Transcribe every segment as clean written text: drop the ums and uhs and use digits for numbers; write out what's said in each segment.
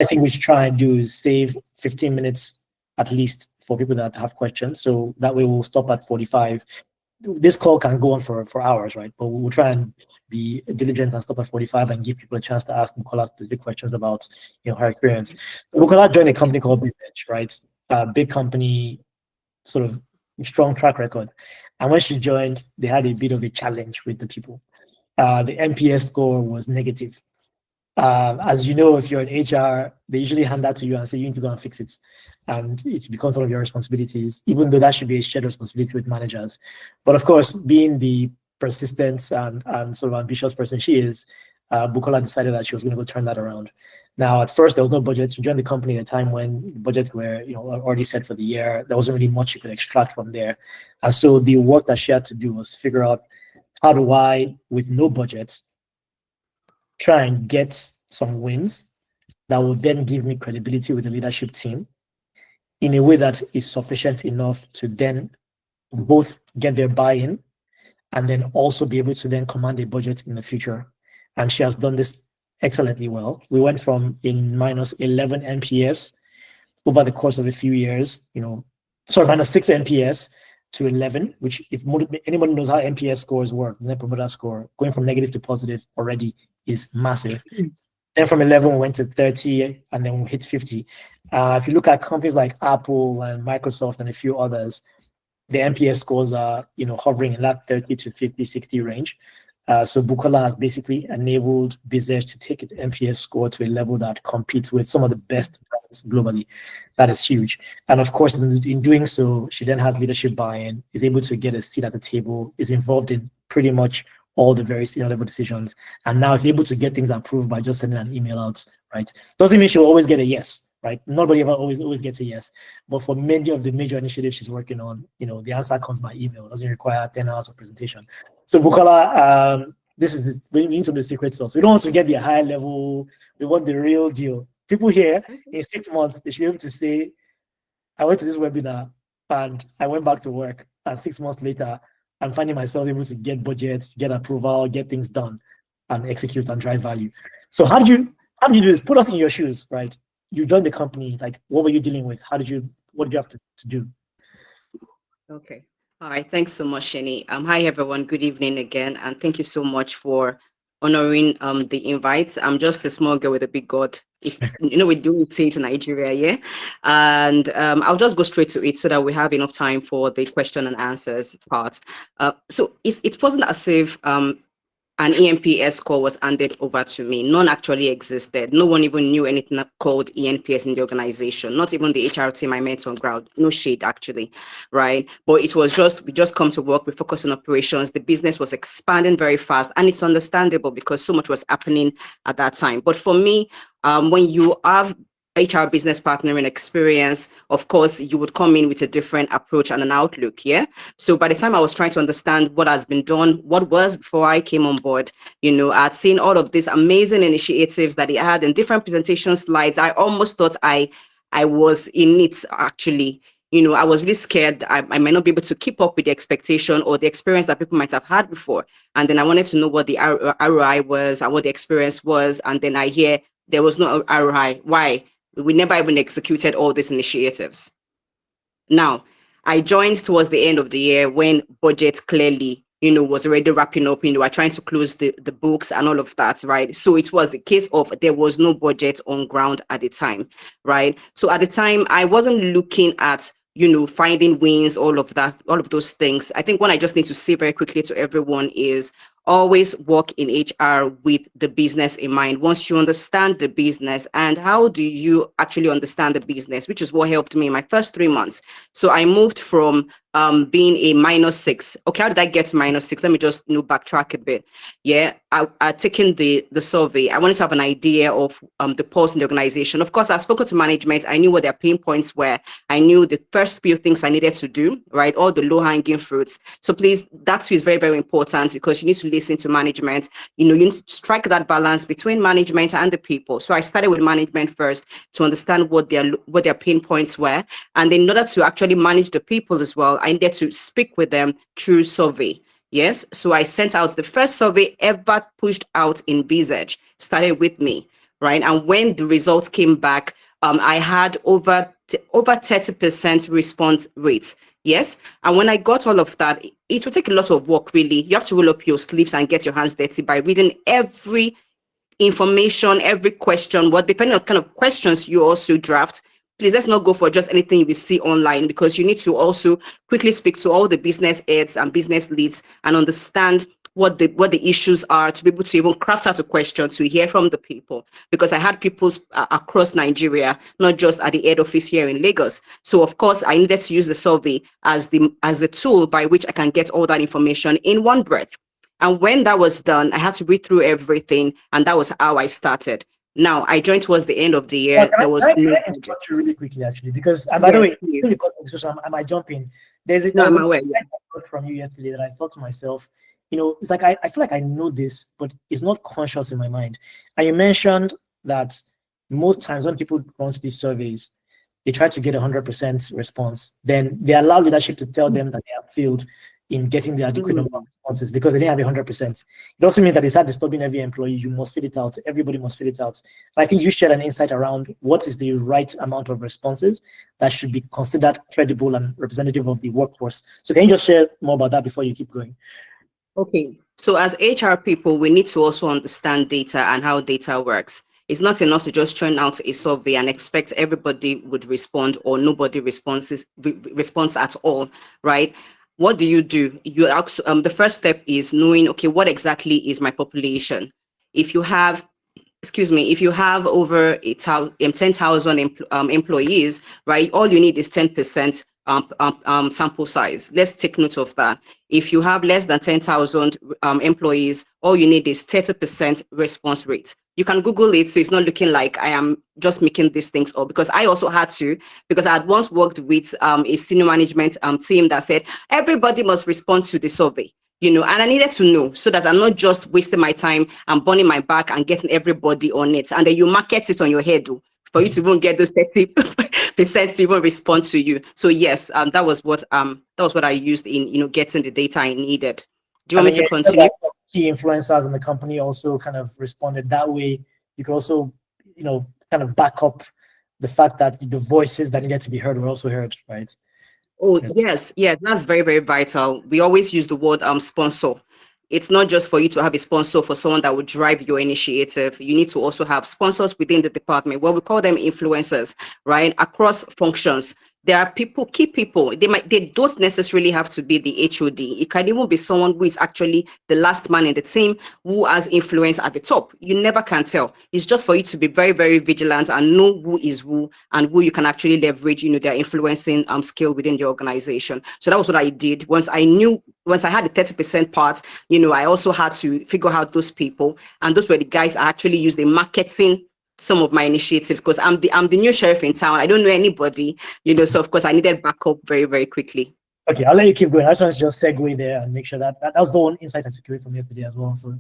I think we should try and do is save 15 minutes at least for people that have questions. So that way we'll stop at 45. This call can go on for hours, right? But we'll try and be diligent and stop at 45 and give people a chance to ask Bukola specific questions about her experience. Bukola joined a company called Bisedge, right? A big company, sort of strong track record. And when she joined, they had a bit of a challenge with the people. The NPS score was negative. As you know, if you're in HR, they usually hand that to you and say you need to go and fix it. And it becomes one of your responsibilities, even though that should be a shared responsibility with managers. But of course, being the persistent and sort of ambitious person she is, Bukola decided that she was going to go turn that around. Now, at first, there was no budget. She joined the company at a time when budgets were already set for the year. There wasn't really much you could extract from there. And so the work that she had to do was figure out, how do I, with no budget, try and get some wins that will then give me credibility with the leadership team in a way that is sufficient enough to then both get their buy-in and then also be able to then command a budget in the future. And she has done this excellently well. We went from in minus 11 NPS over the course of a few years, minus 6 NPS to 11, which if anybody knows how NPS scores work, the Net Promoter Score, going from negative to positive already is massive. Then from 11, we went to 30, and then we hit 50. If you look at companies like Apple and Microsoft and a few others, the NPS scores are, hovering in that 30 to 50, 60 range. So Bukola has basically enabled Bisedge to take its NPS score to a level that competes with some of the best brands globally. That is huge. And of course, in doing so, she then has leadership buy-in, is able to get a seat at the table, is involved in pretty much all the very senior level decisions, and now is able to get things approved by just sending an email out, right? Doesn't mean she'll always get a yes, right? Nobody ever always gets a yes. But for many of the major initiatives she's working on, the answer comes by email. It doesn't require 10 hours of presentation. So Bukola, we need some of the secret sauce. We don't want to get the high level. We want the real deal. People here in 6 months, they should be able to say, I went to this webinar and I went back to work, and 6 months later, I'm finding myself able to get budgets, get approval, get things done, and execute and drive value. So how did you do this? Put us in your shoes, right? You joined the company. Like, what were you dealing with? What did you have to do? Okay. All right. Thanks so much, Seni. Hi, everyone. Good evening again. And thank you so much for honoring the invites. I'm just a small girl with a big God. We do say it in Nigeria, yeah? And I'll just go straight to it so that we have enough time for the question and answers part. So it wasn't as if an ENPS score was handed over to me. None actually existed. No one even knew anything called ENPS in the organization, not even the HR team I met on ground. No shade, actually, right? But it was we just come to work, we focus on operations. The business was expanding very fast, and it's understandable because so much was happening at that time. But for me, when you have HR business partnering experience, of course, you would come in with a different approach and an outlook, yeah? So by the time I was trying to understand what has been done, what was before I came on board, I'd seen all of these amazing initiatives that he had in different presentation slides. I almost thought I was in it, actually. I was really scared I might not be able to keep up with the expectation or the experience that people might have had before. And then I wanted to know what the ROI was and what the experience was. And then I hear there was no ROI. Why? We never even executed all these initiatives. Now, I joined towards the end of the year when budget clearly, was already wrapping up. We're trying to close the books and all of that, right? So it was a case of there was no budget on ground at the time, right? So at the time, I wasn't looking at finding wins, all of that, all of those things. I think what I just need to say very quickly to everyone is always work in HR with the business in mind. Once you understand the business, and how do you actually understand the business, which is what helped me in my first 3 months. So I moved from being a -6. Okay, how did I get to -6? Let me just backtrack a bit. Yeah, I taken the survey. I wanted to have an idea of the pulse in the organization. Of course, I spoke to management. I knew what their pain points were. I knew the first few things I needed to do, right? All the low-hanging fruits. So please, that is very, very important, because you need to listen to management. You need to strike that balance between management and the people. So I started with management first to understand what their pain points were. And in order to actually manage the people as well, I needed to speak with them through survey. Yes, so I sent out the first survey ever pushed out in Bisedge. Started with me. right? And when the results came back, I had over 30% response rates. Yes. And when I got all of that, it will take a lot of work, really. You have to roll up your sleeves and get your hands dirty by reading every information, every question, what depending on kind of questions you also draft. Please, let's not go for just anything you will see online, because you need to also quickly speak to all the business heads and business leads and understand what the issues are, to be able to even craft out a question to hear from the people. Because I had people across Nigeria, not just at the head office here in Lagos. So of course, I needed to use the survey as the tool by which I can get all that information in one breath. And when that was done, I had to read through everything, and that was how I started. Now, I joined towards the end of the year. Can I interrupt you really quickly, actually, because by the way, really I might jump in. There's a quote from you yesterday that I thought to myself, it's like I feel like I know this, but it's not conscious in my mind. And you mentioned that most times when people run these surveys, they try to get 100% response. Then they allow leadership to tell them that they have failed in getting the adequate number of responses because they didn't have 100%. It also means that it's not disturbing every employee. You must fill it out. Everybody must fill it out. I think you shared an insight around what is the right amount of responses that should be considered credible and representative of the workforce. So can you just share more about that before you keep going? Okay. So as HR people, we need to also understand data and how data works. It's not enough to just churn out a survey and expect everybody would respond or nobody responds at all, right? What do? You the first step is knowing, okay, what exactly is my population? If you have, if you have over 10,000 employees, right, all you need is 10% sample size. Let's take note of that. If you have less than 10,000 employees, all you need is 30% response rate. You can Google it, so it's not looking like I am just making these things up, because I also had to, because I had once worked with a senior management team that said everybody must respond to the survey. And I needed to know so that I'm not just wasting my time and burning my back and getting everybody on it. And then you market it on your head for you to even get those 30% to even respond to you. So yes, that was what I used in getting the data I needed. Do you want me to continue? Key influencers in the company also kind of responded that way. You could also, kind of back up the fact that the voices that needed to be heard were also heard, right? Oh, yes, that's very, very vital. We always use the word sponsor. It's not just for you to have a sponsor for someone that would drive your initiative. You need to also have sponsors within the department. Well, we call them influencers, right? Across functions. There are people, key people. They don't necessarily have to be the HOD. It can even be someone who is actually the last man in the team who has influence at the top. You never can tell. It's just for you to be very, very vigilant and know who is who and who you can actually leverage, their influencing skill within the organization. So that was what I did. Once I had the 30% part, I also had to figure out those people, and those were the guys I actually used in marketing some of my initiatives, because I'm the new sheriff in town. I don't know anybody, so of course I needed backup very, very quickly. Okay, I'll let you keep going. I just want to just segue there and make sure that was the one insight I took away from yesterday as well. So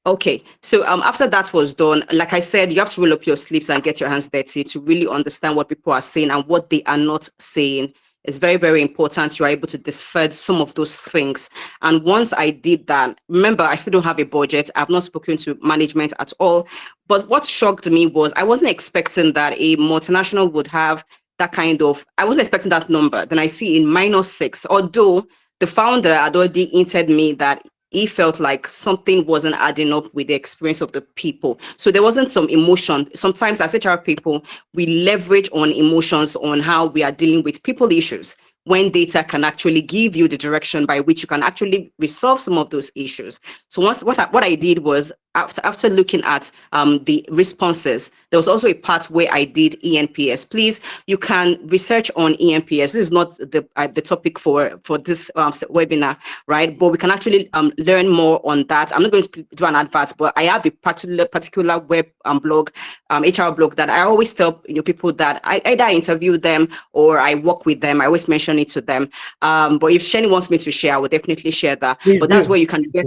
okay, so after that was done, like I said, you have to roll up your sleeves and get your hands dirty to really understand what people are saying and what they are not saying. It's very, very important you're able to decipher some of those things. And once I did that, remember, I still don't have a budget. I've not spoken to management at all. But what shocked me was I wasn't expecting that a multinational would have that kind of, I wasn't expecting that number. Then I see in -6, although the founder had already hinted me that he felt like something wasn't adding up with the experience of the people. So there wasn't some emotion. Sometimes as HR people, we leverage on emotions on how we are dealing with people issues, when data can actually give you the direction by which you can actually resolve some of those issues. So what I did was, after looking at the responses, there was also a part where I did ENPS. Please, you can research on ENPS. This is not the topic for this webinar, right? But we can actually learn more on that. I'm not going to do an advert, but I have a particular web blog, HR blog, that I always tell people that I either interview them or I work with them. I always mention it to them. But if Seni wants me to share, I will definitely share that. But that's where you can get.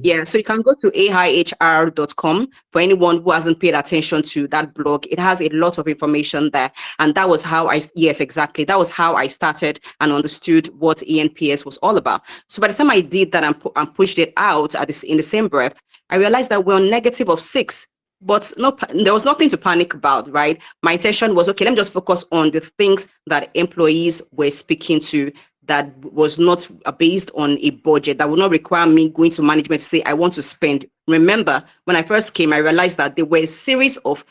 Yeah, so you can go to AIHRI SPHR.com. For anyone who hasn't paid attention to that blog, it has a lot of information there. And that was how yes, exactly. That was how I started and understood what ENPS was all about. So by the time I did that and pushed it out in the same breath, I realized that we're on negative of 6. But there was nothing to panic about, right? My intention was, okay, let me just focus on the things that employees were speaking to that was not based on a budget, that would not require me going to management to say, I want to spend. Remember, when I first came, I realized that there were a series of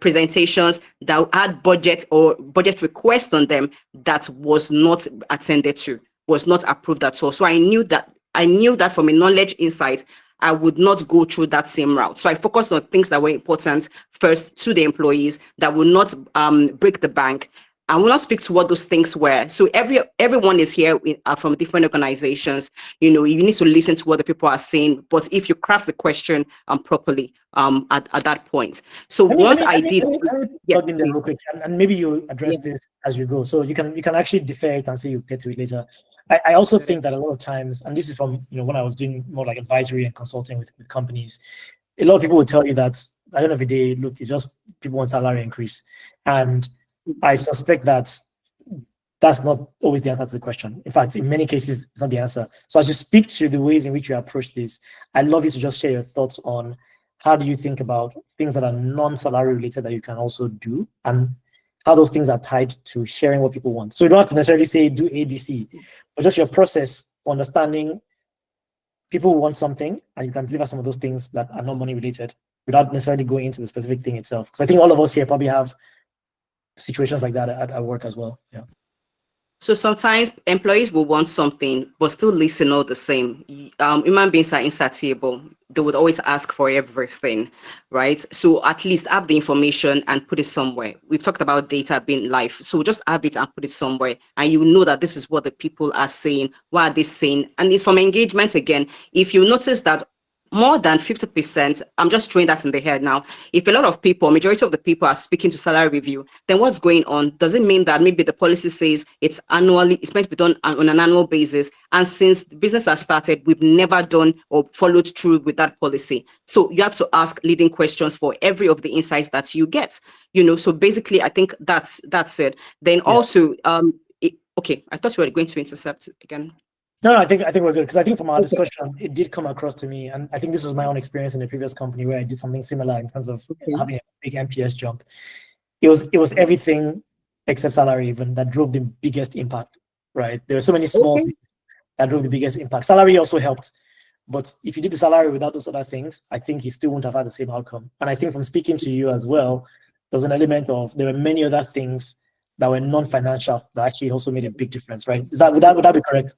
presentations that had budget or budget requests on them that was not attended to, was not approved at all. So I knew that from a knowledge insight, I would not go through that same route. So I focused on things that were important first to the employees, that would not break the bank. I will not speak to what those things were. So everyone is here from different organizations. You need to listen to what the people are saying. But if you craft the question properly at that point. So once I did, yes, in there real quick, and maybe you'll address this as you go. So you can actually defer it and say you get to it later. I also think that a lot of times, and this is from when I was doing more like advisory and consulting with companies, a lot of people will tell you that at the end of the day, look, it's just people want salary increase. And I suspect that that's not always the answer to the question. In fact, in many cases, it's not the answer. So as you speak to the ways in which you approach this, I'd love you to just share your thoughts on how do you think about things that are non-salary related that you can also do, and how those things are tied to sharing what people want. So you don't have to necessarily say do ABC, but just your process, understanding people want something and you can deliver some of those things that are not money related without necessarily going into the specific thing itself. Because I think all of us here probably have situations like that at work as well. Yeah. So sometimes employees will want something, but still listen all the same. Human beings are insatiable. They would always ask for everything, right? So at least have the information and put it somewhere. We've talked about data being life. So just have it and put it somewhere. And you know that this is what the people are saying. What are they saying? And it's from engagement again. If you notice that more than 50%, I'm just throwing that in the head now. If a lot of people, majority of the people are speaking to salary review, then what's going on? Does it mean that maybe the policy says it's meant to be done on an annual basis? And since the business has started, we've never done or followed through with that policy. So you have to ask leading questions for every of the insights that you get, so basically I think that's it. Then also, okay, I thought you were going to intercept again. No, I think we're good, because I think from our discussion, it did come across to me, and I think this was my own experience in the previous company where I did something similar in terms of having a big MPS jump. It was everything except salary even that drove the biggest impact, right? There were so many small things that drove the biggest impact. Salary also helped, but if you did the salary without those other things, I think you still wouldn't have had the same outcome. And I think from speaking to you as well, there was an element of there were many other things that were non-financial that actually also made a big difference, right? Would that be correct?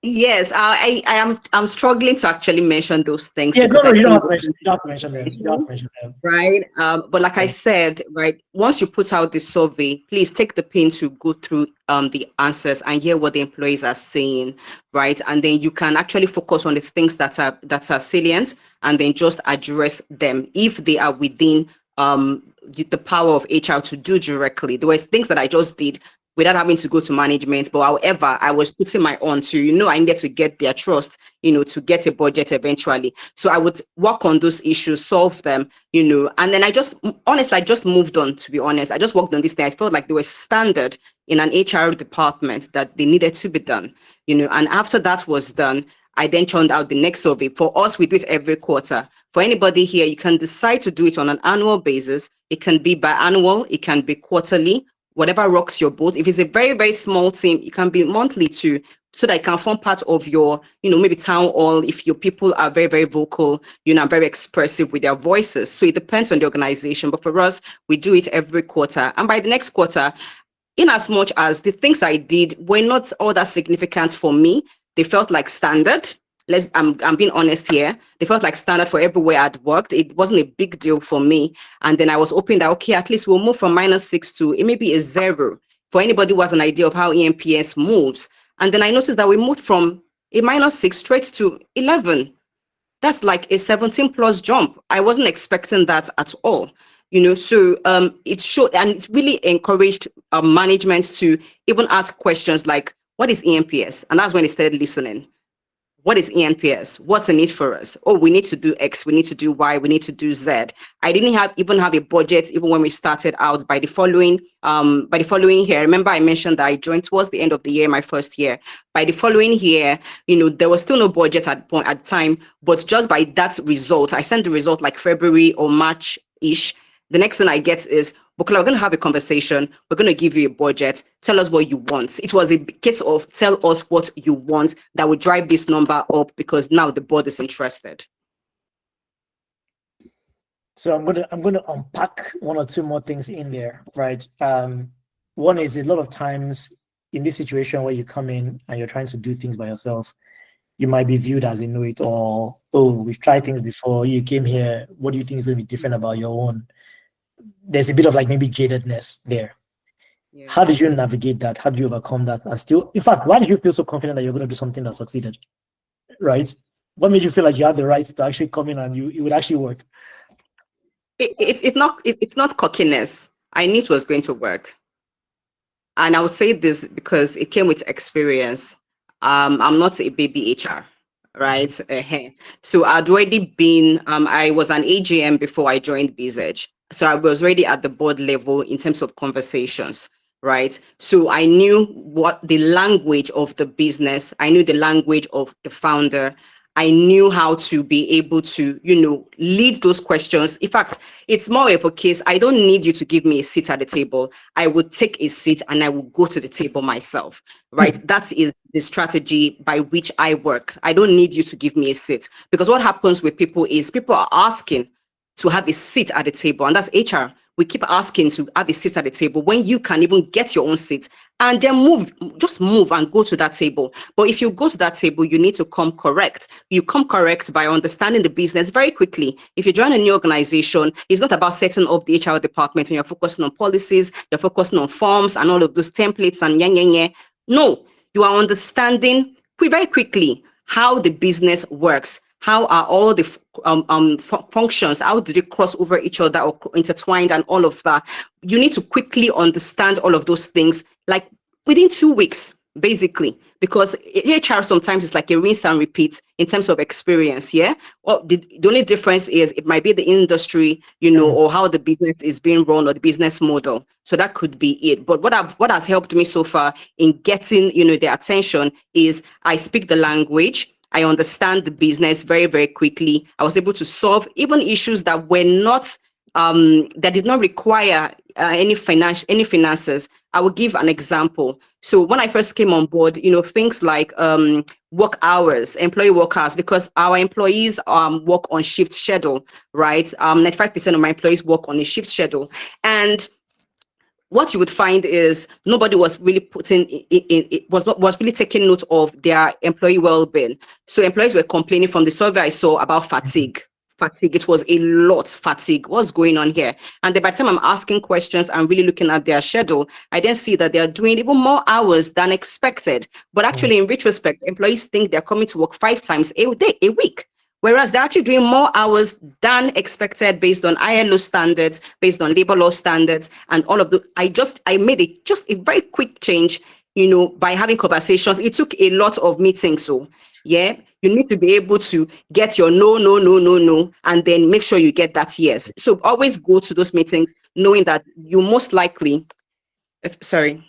Yes, I'm struggling to actually mention those things. Yeah, you don't have to mention them. Right. But like I said, right, once you put out the survey, please take the pain to go through the answers and hear what the employees are saying, right? And then you can actually focus on the things that are salient and then just address them if they are within the power of HR to do directly. There were things that I just did without having to go to management. But however, I was putting my own to, I needed to get their trust, to get a budget eventually. So I would work on those issues, solve them, and then I just moved on, to be honest. I just worked on this thing. I felt like they were standard in an HR department that they needed to be done, and after that was done, I then churned out the next survey. For us, we do it every quarter. For anybody here, you can decide to do it on an annual basis. It can be biannual, it can be quarterly, whatever rocks your boat. If it's a very, very small team, it can be monthly too, so that it can form part of your, maybe town hall if your people are very, very vocal, very expressive with their voices. So it depends on the organization. But for us, we do it every quarter. And by the next quarter, in as much as the things I did were not all that significant for me, they felt like standard. I'm being honest here. They felt like standard for everywhere I'd worked. It wasn't a big deal for me. And then I was hoping that, okay, at least we'll move from -6 to it may be a 0 for anybody who has an idea of how ENPS moves. And then I noticed that we moved from a -6 straight to 11. That's like a 17+ jump. I wasn't expecting that at all. So it showed, and it really encouraged management to even ask questions like, what is ENPS? And that's when they started listening. what is ENPS? What's the need for us? Oh, we need to do X, we need to do Y, we need to do Z. I didn't even have a budget even when we started out. By the following year, remember I mentioned that I joined towards the end of the year, my first year. By the following year, there was still no budget at the time, but just by that result, I sent the result like February or March-ish. The next thing I get is, Bukola, we're going to have a conversation. We're going to give you a budget. Tell us what you want. It was a case of tell us what you want that would drive this number up, because now the board is interested. So I'm going to unpack one or two more things in there, right? One is, a lot of times in this situation where you come in and you're trying to do things by yourself, you might be viewed as a know-it-all. Oh, we've tried things before. You came here. What do you think is going to be different about your own? There's a bit of like maybe jadedness there. Yeah. How did you navigate that? How did you overcome that? And still, in fact, why did you feel so confident that you're going to do something that succeeded? Right? What made you feel like you had the right to actually come in and it would actually work? It's not cockiness. I knew it was going to work. And I would say this because it came with experience. I'm not a baby HR, right? So I'd already been, I was an AGM before I joined Bisedge. So I was already at the board level in terms of conversations, right? So I knew what the language of the business, I knew the language of the founder. I knew how to be able to, lead those questions. In fact, it's more of a case, I don't need you to give me a seat at the table. I would take a seat and I will go to the table myself, right? That is the strategy by which I work. I don't need you to give me a seat, because what happens with people is people are asking to have a seat at the table, and that's HR. We keep asking to have a seat at the table when you can even get your own seat and then just move and go to that table. But if you go to that table, you need to come correct. You come correct by understanding the business very quickly. If you join a new organization, it's not about setting up the HR department and you're focusing on policies, you're focusing on forms and all of those templates and No, you are understanding very quickly how the business works. How are all the functions, how do they cross over each other or intertwined and all of that? You need to quickly understand all of those things, like within 2 weeks, basically, because HR sometimes is like a rinse and repeat in terms of experience, yeah? Well, the only difference is it might be the industry, or how the business is being run or the business model. So that could be it. But what has helped me so far in getting, their attention is I speak the language. I understand the business very, very quickly. I was able to solve even issues that were not, that did not require any finances. I will give an example. So when I first came on board, things like work hours, employee work hours, because our employees work on shift schedule, right? 95% of my employees work on a shift schedule. And what you would find is nobody was really was really taking note of their employee well-being. So employees were complaining from the survey I saw about fatigue. It was a lot fatigue. What's going on here? And then by the time I'm asking questions and really looking at their schedule, I then see that they're doing even more hours than expected. But actually, in retrospect, employees think they're coming to work 5 times a week. Whereas they're actually doing more hours than expected based on ILO standards, based on labor law standards, and all of the. I made just a very quick change, by having conversations. It took a lot of meetings. So, yeah, you need to be able to get your no, and then make sure you get that yes. So always go to those meetings knowing that you most likely, sorry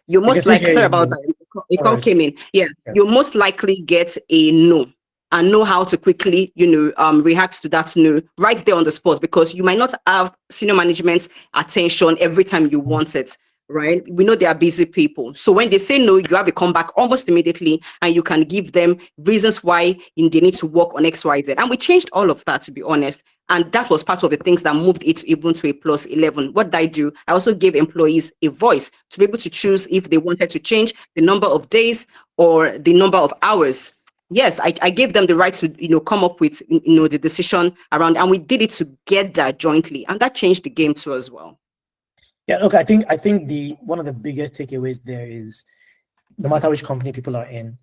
about that. It all came in. Yeah, you most likely get a no. And know how to quickly, react to that no right there on the spot, because you might not have senior management's attention every time you want it, right? We know they are busy people. So when they say no, you have a comeback almost immediately, and you can give them reasons why they need to work on X, Y, Z. And we changed all of that, to be honest. And that was part of the things that moved it even to a +11. What did I do? I also gave employees a voice to be able to choose if they wanted to change the number of days or the number of hours. Yes, I gave them the right to, come up with, the decision around, and we did it together jointly, and that changed the game too as well. Yeah, look, I think one of the biggest takeaways there is, no matter which company people are in,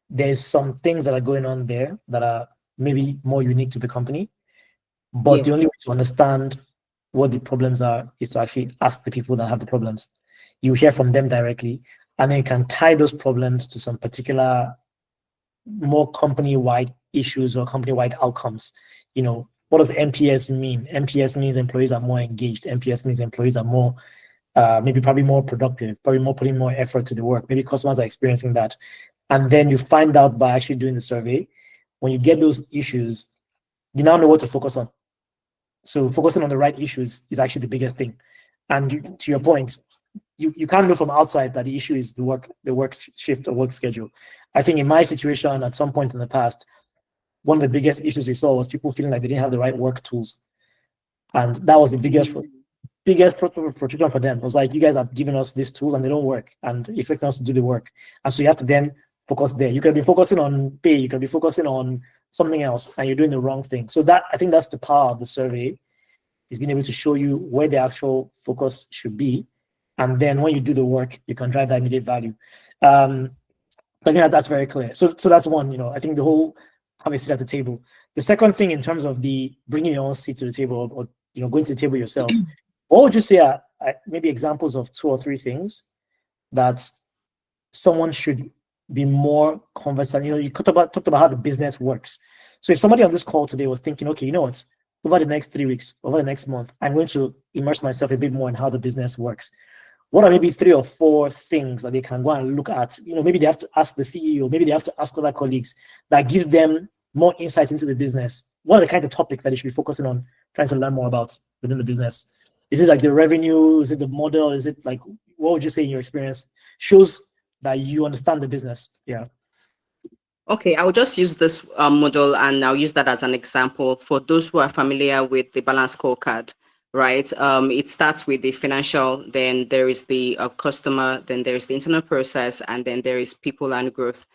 there's some things that are going on there that are maybe more unique to the company, but the only way to understand what the problems are is to actually ask the people that have the problems. You hear from them directly, and then you can tie those problems to some particular more company-wide issues or company-wide outcomes. What does NPS mean? NPS means employees are more engaged. NPS means employees are more, probably more productive, probably more putting more effort to the work. Maybe customers are experiencing that. And then you find out by actually doing the survey, when you get those issues, you now know what to focus on. So focusing on the right issues is actually the biggest thing. And to your point, you can't know from outside that the issue is the work shift or work schedule. I think in my situation, at some point in the past, one of the biggest issues we saw was people feeling like they didn't have the right work tools. And that was the biggest frustration for them. It was like, you guys have given us these tools and they don't work, and expecting us to do the work. And so you have to then focus there. You can be focusing on pay, you can be focusing on something else, and you're doing the wrong thing. So I think that's the power of the survey, is being able to show you where the actual focus should be. And then when you do the work, you can drive that immediate value. I think that's very clear. So that's one, I think the whole have a seat at the table. The second thing, in terms of the bringing your own seat to the table, or going to the table yourself, what would you say are maybe examples of 2 or 3 things that someone should be more conversant? You talked about how the business works. So if somebody on this call today was thinking, okay, what, over the next 3 weeks, over the next month, I'm going to immerse myself a bit more in how the business works. What are maybe 3 or 4 things that they can go and look at? Maybe they have to ask the CEO, maybe they have to ask other colleagues, that gives them more insight into the business. What are the kinds of topics that they should be focusing on, trying to learn more about within the business? Is it like the revenue? Is it the model? Is it like, what would you say in your experience shows that you understand the business? Yeah. Okay, I'll just use this model, and I'll use that as an example for those who are familiar with the balance scorecard, right? It starts with the financial, then there is the customer, then there is the internal process, and then there is people and growth.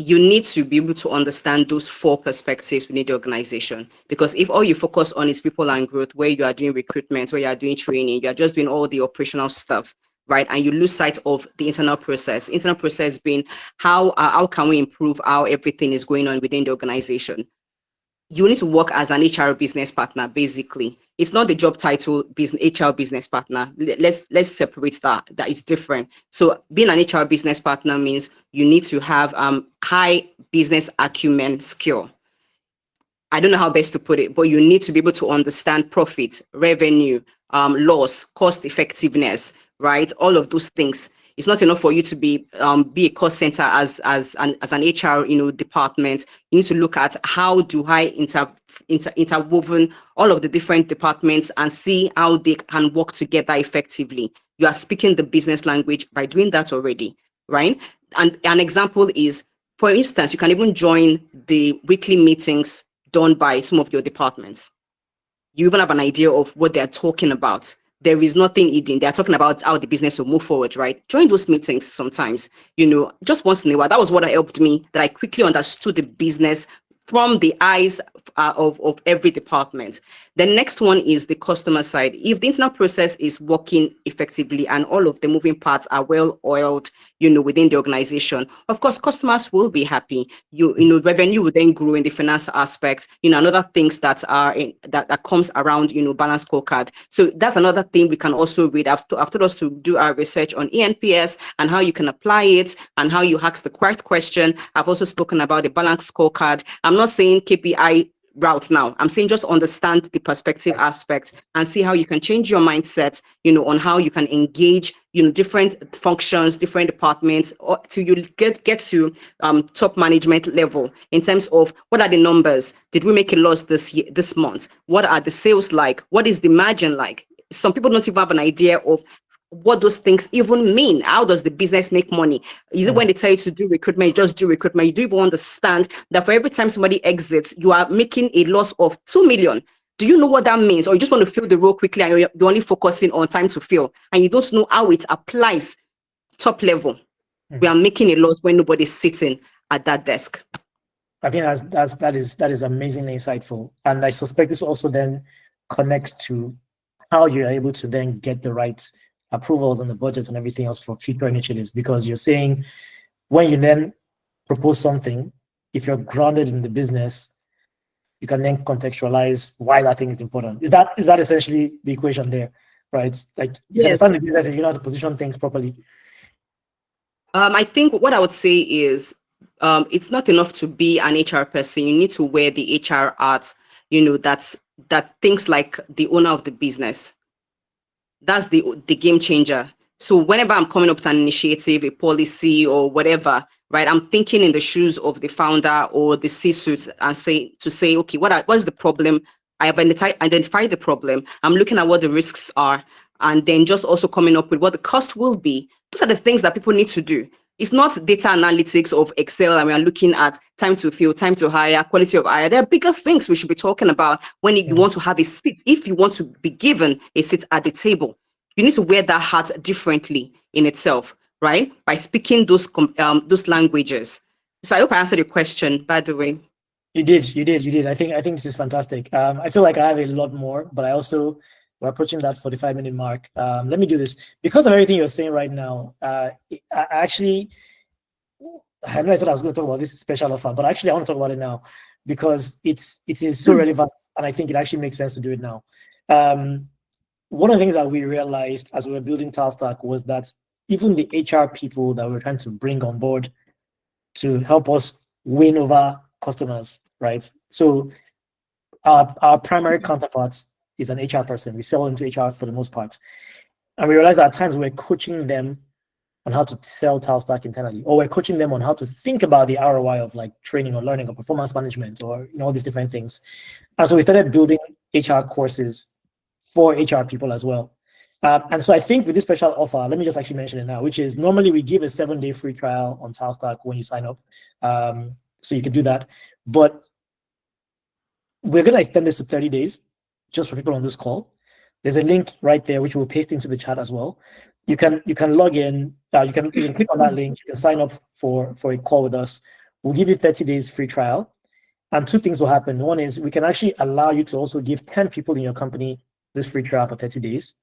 You need to be able to understand those 4 perspectives within the organization, because if all you focus on is people and growth, where you are doing recruitment, where you are doing training, you are just doing all the operational stuff, right? And you lose sight of the internal process. Internal process being how can we improve how everything is going on within the organization. You need to work as an HR business partner. Basically, it's not the job title, HR business partner. Let's separate that. That is different. So being an HR business partner means you need to have high business acumen skill. I don't know how best to put it, but you need to be able to understand profit, revenue, loss, cost effectiveness, right? All of those things. It's not enough for you to be a cost center as an HR department. You need to look at how do I interwoven all of the different departments and see how they can work together effectively. You are speaking the business language by doing that already, right? And an example is, for instance, you can even join the weekly meetings done by some of your departments. You even have an idea of what they're talking about. There is nothing hidden. They're talking about how the business will move forward, right? Join those meetings sometimes, just once in a while. That was what helped me, that I quickly understood the business from the eyes of every department. The next one is the customer side. If the internal process is working effectively and all of the moving parts are well oiled, within the organization, of course, customers will be happy. Revenue will then grow in the finance aspects, and other things that are that comes around, balance scorecard. So that's another thing we can also read. I've told us to do our research on ENPS and how you can apply it and how you ask the correct question. I've also spoken about the balance scorecard. I'm not saying KPI route now. I'm saying just understand the perspective aspect and see how you can change your mindset, on how you can engage, different functions, different departments, or till you get to top management level in terms of what are the numbers? Did we make a loss this month? What are the sales like? What is the margin like? Some people don't even have an idea of what those things even mean. How does the business make money? Is it when they tell you to do recruitment, you just do recruitment? You do even understand that for every time somebody exits, you are making a loss of 2 million. Do you know what that means? Or you just want to fill the role quickly and you're only focusing on time to fill, and you don't know how it applies top level. We are making a loss when nobody's sitting at that desk. I think that is amazingly insightful. And I suspect this also then connects to how you're able to then get the right approvals and the budgets and everything else for future initiatives, because you're saying when you then propose something, if you're grounded in the business, you can then contextualize why that thing is important. Is that essentially the equation there, right? Like, if you understand the business and you know how to position things properly. I think what I would say is it's not enough to be an HR person. You need to wear the HR hat, that thinks like the owner of the business. That's the game changer. So whenever I'm coming up with an initiative, a policy or whatever, right, I'm thinking in the shoes of the founder or the C-suite and say, okay, what is the problem? I have identified the problem. I'm looking at what the risks are, and then just also coming up with what the cost will be. Those are the things that people need to do. It's not data analytics of Excel, and we are looking at time to fill, time to hire, quality of hire. There are bigger things we should be talking about when you want to have a seat. If you want to be given a seat at the table, you need to wear that hat differently in itself, right? By speaking those languages. So I hope I answered your question, by the way. You did. I think this is fantastic. I feel like I have a lot more, but we're approaching that 45-minute mark. Let me do this. Because of everything you're saying right now, I know I said I was going to talk about this special offer, but actually I want to talk about it now because it is so relevant, and I think it actually makes sense to do it now. One of the things that we realized as we were building Talstack was that even the HR people that we're trying to bring on board to help us win over customers, right? So our primary counterpart is an HR person. We sell into HR for the most part. And we realized that at times we're coaching them on how to sell Talstack internally, or we're coaching them on how to think about the ROI of like training or learning or performance management or all these different things. And so we started building HR courses for HR people as well. And so I think with this special offer, let me just actually mention it now, which is normally we give a 7-day free trial on Talstack when you sign up. So you can do that. But we're going to extend this to 30 days just for people on this call. There's a link right there, which we'll paste into the chat as well. You can log in, you can click on that link, you can sign up for a call with us. We'll give you 30 days free trial. And two things will happen. One is we can actually allow you to also give 10 people in your company this free trial for 30 days.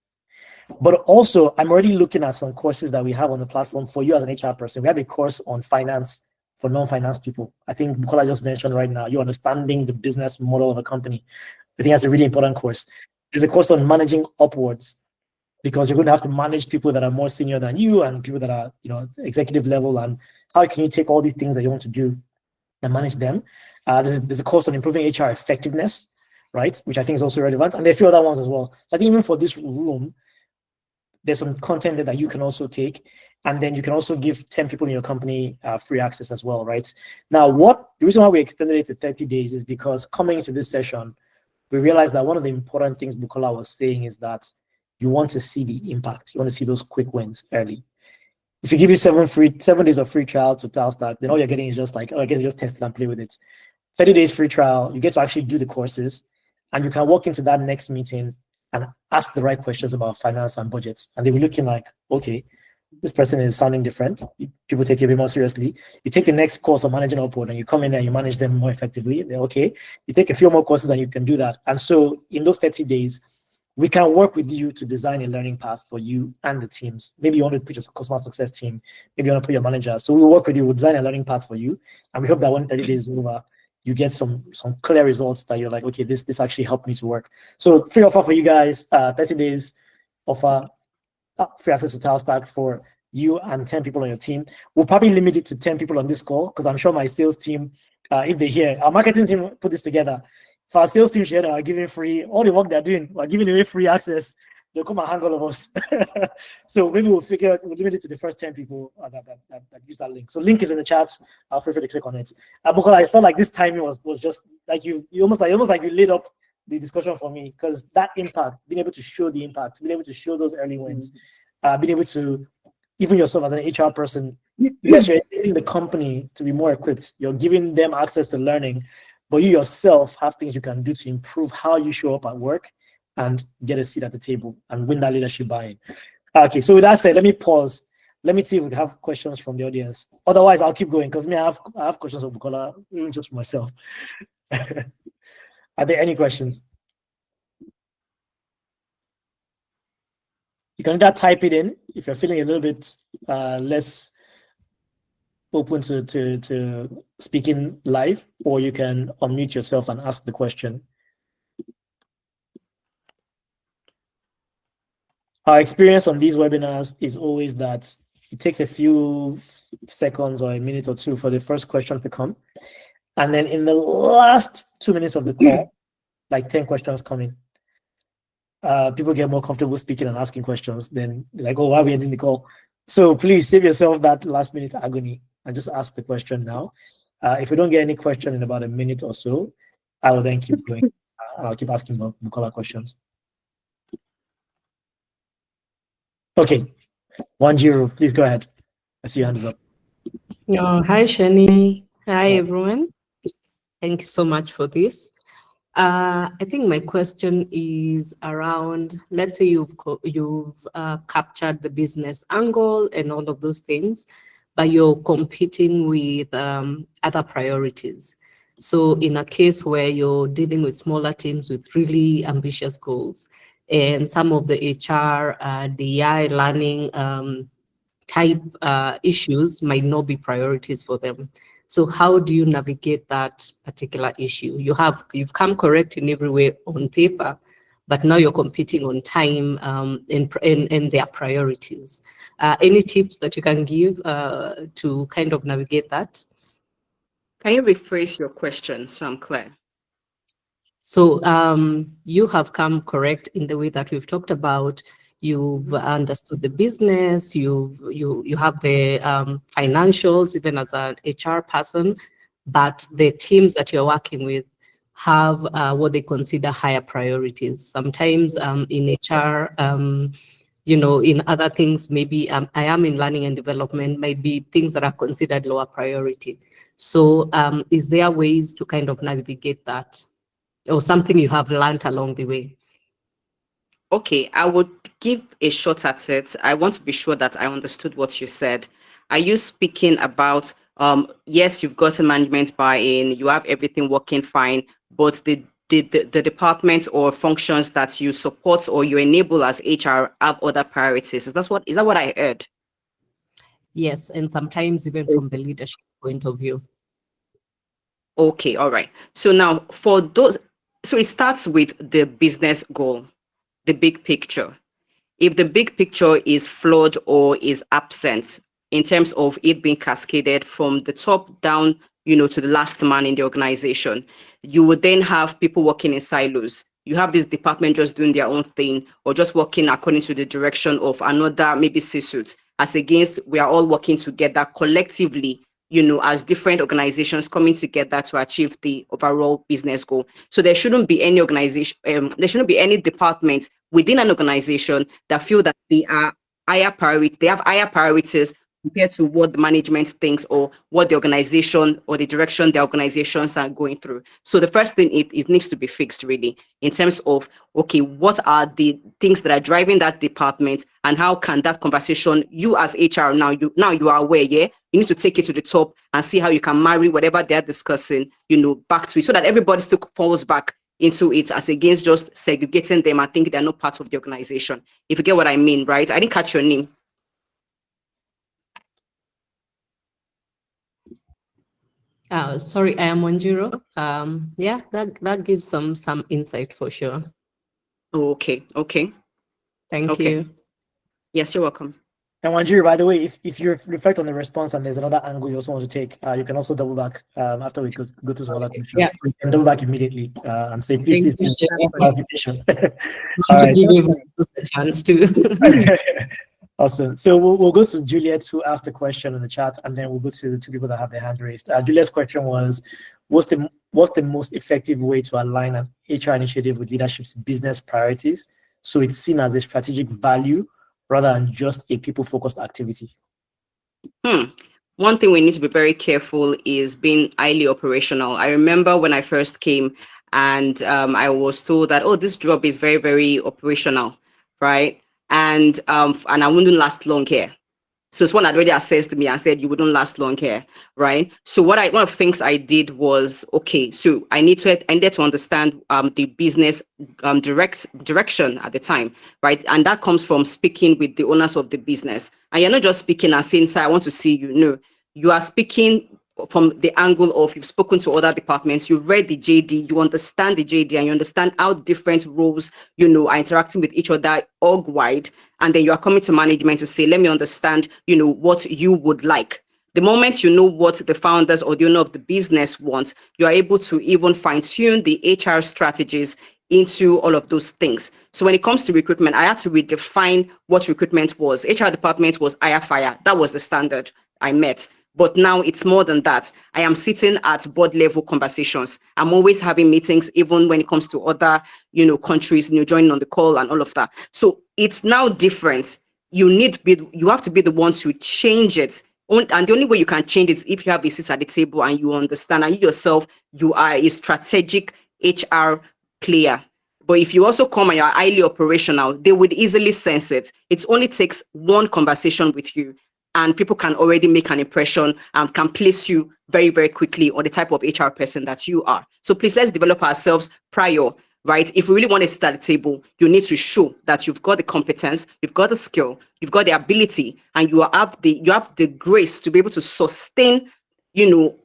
But also, I'm already looking at some courses that we have on the platform for you as an HR person. We have a course on finance for non-finance people. I think Bukola just mentioned right now, you're understanding the business model of a company. I think that's a really important course. There's a course on managing upwards, because you're going to have to manage people that are more senior than you and people that are, executive level, and how can you take all these things that you want to do and manage them. There's a course on improving HR effectiveness, right, which I think is also relevant, and there are a few other ones as well. So I think even for this room, there's some content that you can also take, and then you can also give 10 people in your company free access as well, right? Now, the reason why we extended it to 30 days is because coming into this session, we realized that one of the important things Bukola was saying is that you want to see the impact. You want to see those quick wins early. If you give you 7 days of free trial to Talstack, then all you're getting is just like, I guess just test it and play with it. 30 days free trial, you get to actually do the courses, and you can walk into that next meeting and ask the right questions about finance and budgets. And they'll be looking like, okay, this person is sounding different. People take you a bit more seriously. You take the next course on managing upward and you come in there and you manage them more effectively. They're okay. You take a few more courses and you can do that. And so in those 30 days, we can work with you to design a learning path for you and the teams. Maybe you want to put your customer success team. Maybe you want to put your manager. So we'll work with you. We'll design a learning path for you. And we hope that when 30 days is over, you get some clear results that you're like, okay, this actually helped me to work. So free offer for you guys, 30 days offer, free access to Talstack for you and 10 people on your team. We'll probably limit it to 10 people on this call, because I'm sure my sales team, if they hear, our marketing team put this together. If our sales team share that are giving free, all the work they're doing, we're giving away free access, they'll come and hang all of us. So maybe we'll limit it to the first 10 people that use that link. So link is in the chat. Feel free to click on it. Because I felt like this timing was just like you almost like you lit up the discussion for me, because that impact, being able to show the impact, being able to show those early wins, being able to, even yourself as an HR person, yes, you're enabling the company to be more equipped. You're giving them access to learning, but you yourself have things you can do to improve how you show up at work and get a seat at the table and win that leadership buy-in. Okay, so with that said, let me pause. Let me see if we have questions from the audience. Otherwise, I'll keep going, because I have questions for Bukola, even just for myself. Are there any questions? You can either type it in if you're feeling a little bit less open to speaking live, or you can unmute yourself and ask the question. Our experience on these webinars is always that it takes a few seconds or a minute or two for the first question to come. And then in the last 2 minutes of the call, like 10 questions coming. People get more comfortable speaking and asking questions, then like, oh, why are we ending the call? So please save yourself that last minute agony and just ask the question now. If we don't get any question in about a minute or so, I will then keep going. I'll keep asking Olubukola questions. Okay, 10, please go ahead. I see your hand is up. Hi, Seni. Hi, everyone. Thank you so much for this. I think my question is around, let's say you've captured the business angle and all of those things, but you're competing with other priorities. So in a case where you're dealing with smaller teams with really ambitious goals, and some of the HR, DI learning type issues might not be priorities for them. So how do you navigate that particular issue? You've come correct in every way on paper, but now you're competing on time and their priorities. Any tips that you can give to kind of navigate that? Can you rephrase your question so I'm clear? So you have come correct in the way that we've talked about. You've understood the business. You have the financials, even as an HR person. But the teams that you're working with have what they consider higher priorities. Sometimes in HR, in other things, maybe I am in learning and development, might be things that are considered lower priority. So is there ways to kind of navigate that, or something you have learned along the way? Okay, I would give a shot at it. I want to be sure that I understood what you said. Are you speaking about, yes, you've got a management buy-in, you have everything working fine, but the departments or functions that you support or you enable as HR have other priorities? Is that what I heard? Yes, and sometimes even from the leadership point of view. Okay, all right. So now for those, so it starts with the business goal, the big picture. If the big picture is flawed or is absent in terms of it being cascaded from the top down, to the last man in the organization, you would then have people working in silos. You have this department just doing their own thing or just working according to the direction of another, maybe C-suite, as against we are all working together collectively, as different organizations coming together to achieve the overall business goal. So there shouldn't be any organization, there shouldn't be any department within an organization that feel that they have higher priorities compared to what the management thinks or what the organization or the direction the organizations are going through. So the first thing, it needs to be fixed really in terms of, okay, what are the things that are driving that department and how can that conversation, you as HR now you are aware, yeah, you need to take it to the top and see how you can marry whatever they're discussing, back to it so that everybody still falls back into it as against just segregating them and think they're not part of the organization. If you get what I mean, right? I didn't catch your name. Sorry, I am 10. Yeah, that gives some insight for sure. Okay. Thank you. Yes, you're welcome. And Wanjiri, by the way, if you reflect on the response and there's another angle you also want to take, you can also double back after we go to some other questions. Yeah. You can double back immediately and say, please, clarification. All right. Give everyone a chance to. Awesome. So we'll go to Juliet, who asked a question in the chat, and then we'll go to the two people that have their hand raised. Juliet's question was, what's the most effective way to align an HR initiative with leadership's business priorities so it's seen as a strategic value rather than just a people-focused activity? One thing we need to be very careful is being highly operational. I remember when I first came and I was told that, oh, this job is very, very operational, right? And I wouldn't last long here. So it's one that already assessed me and said you wouldn't last long here, right? So one of the things I did was, okay, so I needed to understand the business direction at the time, right? And that comes from speaking with the owners of the business. And you're not just speaking and saying, "Sir, I want to see you." No, you are speaking from the angle of you've spoken to other departments, you've read the JD, you understand the JD, and you understand how different roles, are interacting with each other org-wide. And then you are coming to management to say, let me understand, what you would like. The moment you know what the founders or the owner of the business wants, you are able to even fine-tune the HR strategies into all of those things. So when it comes to recruitment, I had to redefine what recruitment was. HR department was hire fire. That was the standard I met. But now it's more than that. I am sitting at board level conversations. I'm always having meetings, even when it comes to other, countries, joining on the call and all of that. So it's now different. You have to be the one to change it. And the only way you can change it is if you have a seat at the table and you understand, and you yourself, you are a strategic HR player. But if you also come and you're highly operational, they would easily sense it. It only takes one conversation with you, and people can already make an impression and can place you very, very quickly on the type of HR person that you are. So please, let's develop ourselves prior, right? If we really want to sit at the table, you need to show that you've got the competence, you've got the skill, you've got the ability, and you have the grace to be able to sustain,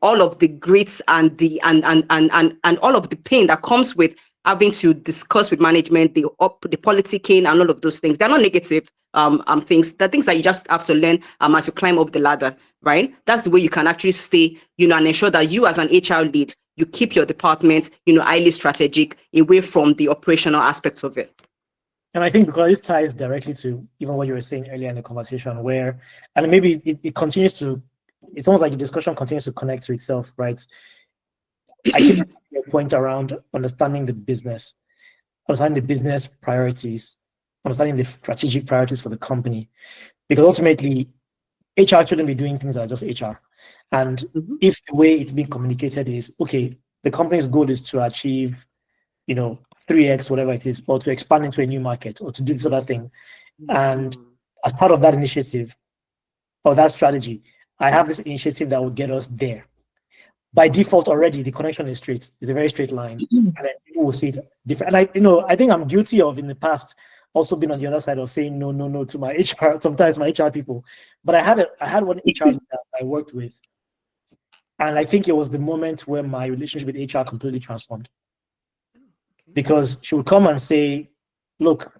all of the grits and the and all of the pain that comes with having to discuss with management, the politicking and all of those things. They're not negative things. They're things that you just have to learn as you climb up the ladder, right? That's the way you can actually stay, and ensure that you as an HR lead, you keep your department, highly strategic, away from the operational aspects of it. And I think because this ties directly to even what you were saying earlier in the conversation, where, and maybe it continues to, it's almost like the discussion continues to connect to itself, right? I keep your point around understanding the business priorities, understanding the strategic priorities for the company, because ultimately HR shouldn't be doing things that are just HR. And if the way it's being communicated is, okay, the company's goal is to achieve, 3x, whatever it is, or to expand into a new market, or to do this other thing. And as part of that initiative or that strategy, I have this initiative that will get us there. By default, already the connection is straight. It's a very straight line, and then people will see it different. And I think I'm guilty of in the past also been on the other side of saying no to my HR, sometimes my HR people. But I had one HR that I worked with, and I think it was the moment where my relationship with HR completely transformed. Because she would come and say, look,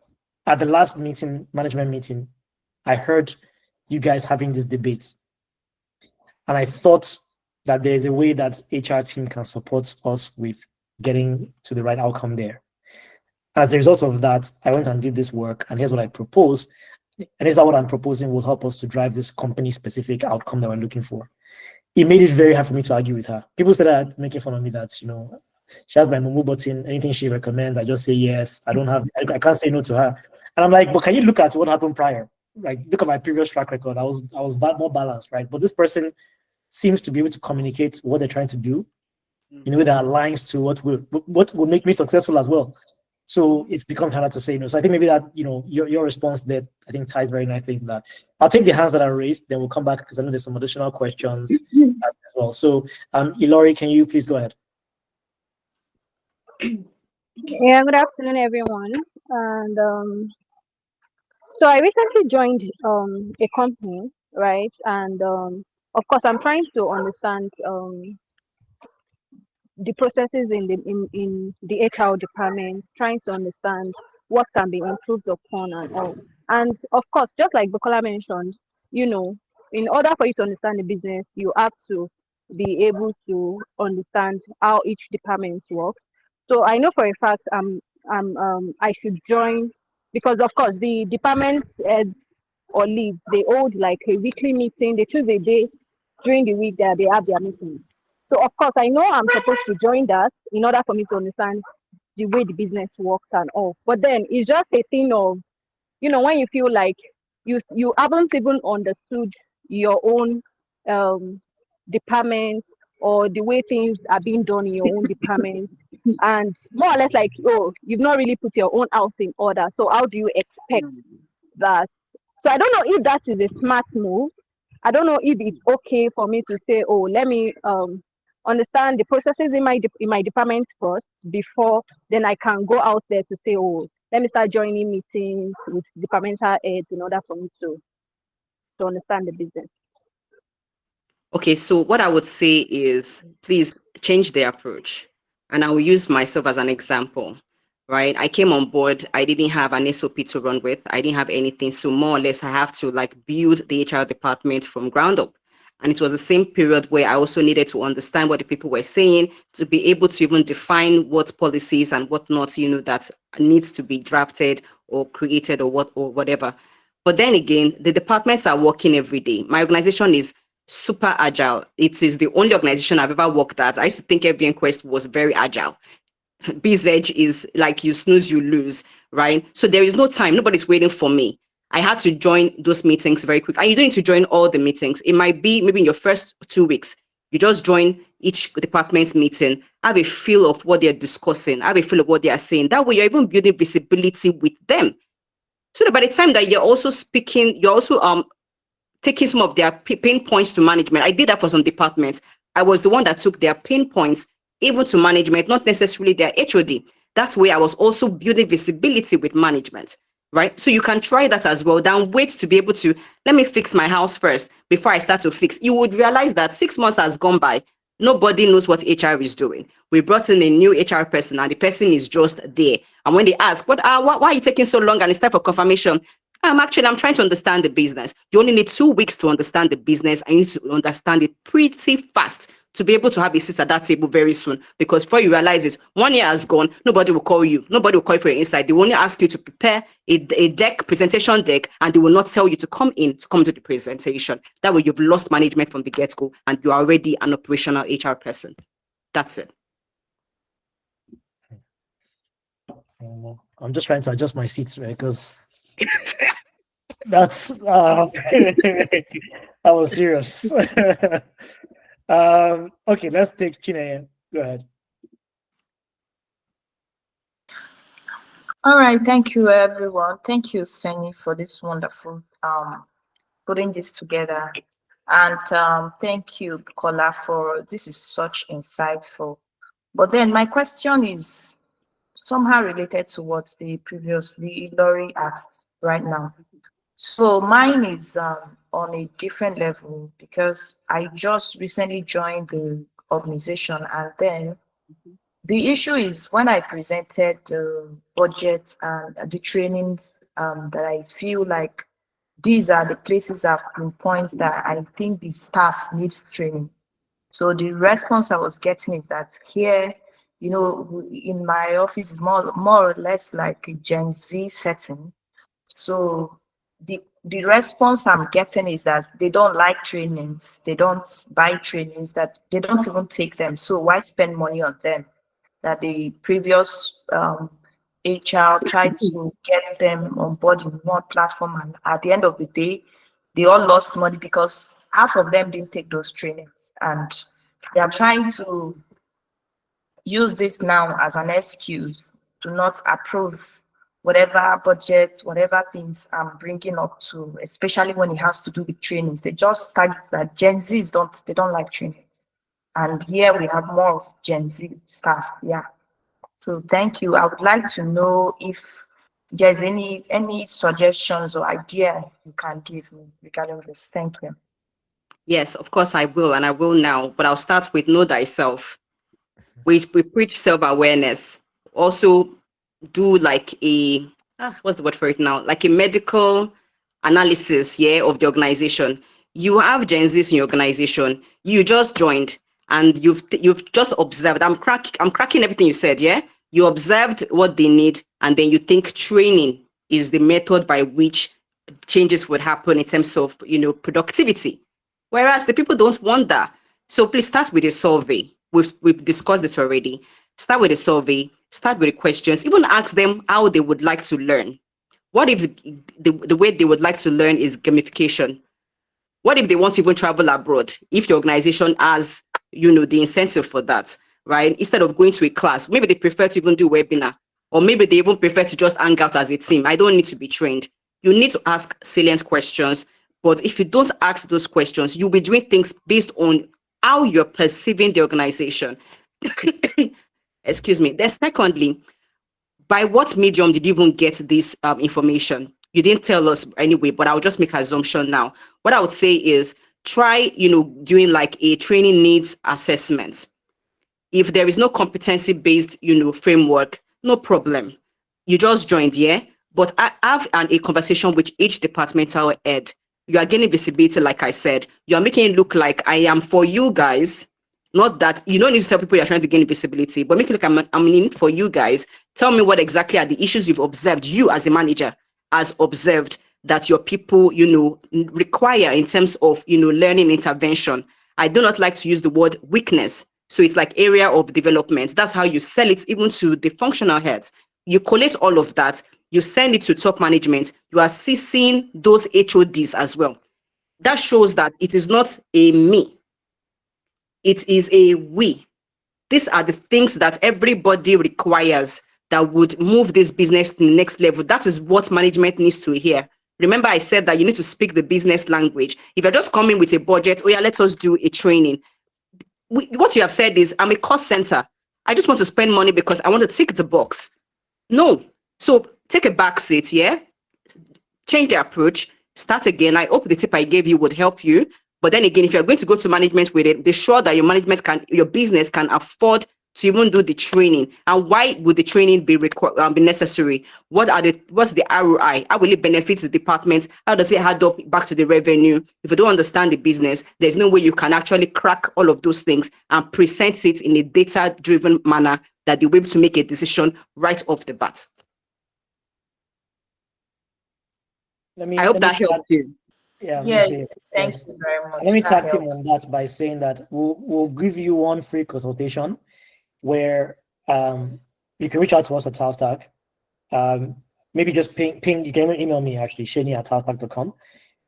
at the last management meeting, I heard you guys having this debate. And I thought that there's a way that HR team can support us with getting to the right outcome there. As a result of that, I went and did this work, and here's what I proposed. And here's how what I'm proposing will help us to drive this company-specific outcome that we're looking for. It made it very hard for me to argue with her. People started making fun of me that, she has my Mumu button. Anything she recommends, I just say yes. I can't say no to her. And I'm like, but can you look at what happened prior? Like, look at my previous track record. I was more balanced, right? But this person seems to be able to communicate what they're trying to do in a way that aligns to what will make me successful as well. So it's become harder to say no. So I think maybe that, your response there, I think, ties very nicely to that. I'll take the hands that are raised, then we'll come back because I know there's some additional questions as well. So Ilori, can you please go ahead? Yeah, good afternoon, everyone. And so I recently joined a company, right? And of course, I'm trying to understand the processes in the HR department, trying to understand what can be improved upon and all. And of course, just like Bukola mentioned, in order for you to understand the business, you have to be able to understand how each department works. So I know for a fact I should join, because of course the department heads or leads, they hold like a weekly meeting. They choose a day during the week that they have their meetings. So of course I know I'm supposed to join that in order for me to understand the way the business works and all. But then it's just a thing of, when you feel like you haven't even understood your own department or the way things are being done in your own department, and more or less like, oh, you've not really put your own house in order. So how do you expect that? So I don't know if that is a smart move. I don't know if it's okay for me to say, oh, let me understand the processes in my department first before then I can go out there to say, oh, let me start joining meetings with departmental heads in order for me to understand the business. Okay, so what I would say is, please change the approach. And I will use myself as an example, right? I came on board, I didn't have an SOP to run with. I didn't have anything. So more or less, I have to build the HR department from ground up. And it was the same period where I also needed to understand what the people were saying, to be able to even define what policies and whatnot, that needs to be drafted or created or whatever. But then again, the departments are working every day. My organization is super agile. It is the only organization I've ever worked at. I used to think FBN Quest was very agile. Bisedge is like you snooze, you lose, right? So there is no time. Nobody's waiting for me. I had to join those meetings very quick. And you don't need to join all the meetings. It might be maybe in your first 2 weeks, you just join each department's meeting, have a feel of what they're discussing, have a feel of what they are saying. That way you're even building visibility with them. So that by the time that you're also speaking, you're also taking some of their pain points to management. I did that for some departments. I was the one that took their pain points even to management, not necessarily their HOD. That's where I was also building visibility with management, right? So you can try that as well. Then wait to be able to, let me fix my house first before I start to fix. You would realize that 6 months has gone by. Nobody knows what HR is doing. We brought in a new HR person and the person is just there. And when they ask, why are you taking so long? And it's time for confirmation. I'm trying to understand the business. You only need 2 weeks to understand the business, and you need to understand it pretty fast to be able to have a seat at that table very soon. Because before you realize it, 1 year has gone, nobody will call you. Nobody will call you for your insight. They will only ask you to prepare a presentation deck, and they will not tell you to come to the presentation. That way you've lost management from the get-go, and you are already an operational HR person. That's it. I'm just trying to adjust my seats, right? Because that's that was serious. Okay, let's take Chineye. Go ahead. All right, thank you, everyone. Thank you, Seni, for this wonderful putting this together, and thank you, Kola, for this is such insightful. But then my question is somehow related to what the previously Lori asked right now. So mine is on a different level because I just recently joined the organization, and then the issue is when I presented the budget and the trainings that I feel like these are the places I've pinpointed that I think the staff needs training. So the response I was getting is that here, in my office is more or less like a Gen Z setting. So the response I'm getting is that they don't like trainings, they don't buy trainings, that they don't even take them. So why spend money on them? That the previous HR tried to get them on board in one platform, and at the end of the day, they all lost money because half of them didn't take those trainings, and they are trying to use this now as an excuse to not approve whatever budget, whatever things I'm bringing up to, especially when it has to do with trainings. They just target that Gen Zs don't like trainings. And here we have more of Gen Z staff. Yeah. So thank you. I would like to know if there's any suggestions or idea you can give me regarding this. Thank you. Yes, of course I will, and I will now. But I'll start with know thyself. We preach self-awareness. Also do like what's the word for it now? Like a medical analysis, of the organization. You have Gen Zs in your organization. You just joined and you've just observed. I'm cracking everything you said, yeah? You observed what they need, and then you think training is the method by which changes would happen in terms of productivity. Whereas the people don't want that. So please start with a survey. We've discussed this already. Start with a survey, start with the questions, even ask them how they would like to learn. What if the way they would like to learn is gamification? What if they want to even travel abroad? If the organization has, the incentive for that, right? Instead of going to a class, maybe they prefer to even do webinar, or maybe they even prefer to just hang out as a team. I don't need to be trained. You need to ask salient questions. But if you don't ask those questions, you'll be doing things based on how you're perceiving the organization. Excuse me. Then secondly, by what medium did you even get this information? You didn't tell us anyway, but I'll just make an assumption now. What I would say is try, doing like a training needs assessment. If there is no competency-based, framework, no problem. You just joined, yeah? But I have a conversation with each departmental head, you are gaining visibility, like I said. You are making it look like I am for you guys. Not that you don't need to tell people you're trying to gain visibility, but make it look I'm in it for you guys. Tell me what exactly are the issues you've observed, you as a manager has observed that your people, require in terms of, learning intervention. I do not like to use the word weakness. So it's like area of development. That's how you sell it even to the functional heads. You collate all of that, you send it to top management, you are assessing those HODs as well. That shows that it is not a me, it is a we. These are the things that everybody requires that would move this business to the next level. That is what management needs to hear. Remember, I said that you need to speak the business language. If you're just coming with a budget, oh yeah, let us do a training. What you have said is, I'm a cost center. I just want to spend money because I want to tick the box. No. So take a back seat, yeah? Change the approach, start again. I hope the tip I gave you would help you. But then again, if you're going to go to management with it, be sure that your business can afford to even do the training. And why would the training be necessary? What's the ROI? How will it benefit the department? How does it add up back to the revenue? If you don't understand the business, there's no way you can actually crack all of those things and present it in a data-driven manner that you'll be able to make a decision right off the bat. I hope that helps you. Yeah, Yes, thanks very much. Let me tag team on that by saying that we'll give you one free consultation where you can reach out to us at Talstack. Maybe just ping, you can email me actually, Seni@talstack.com,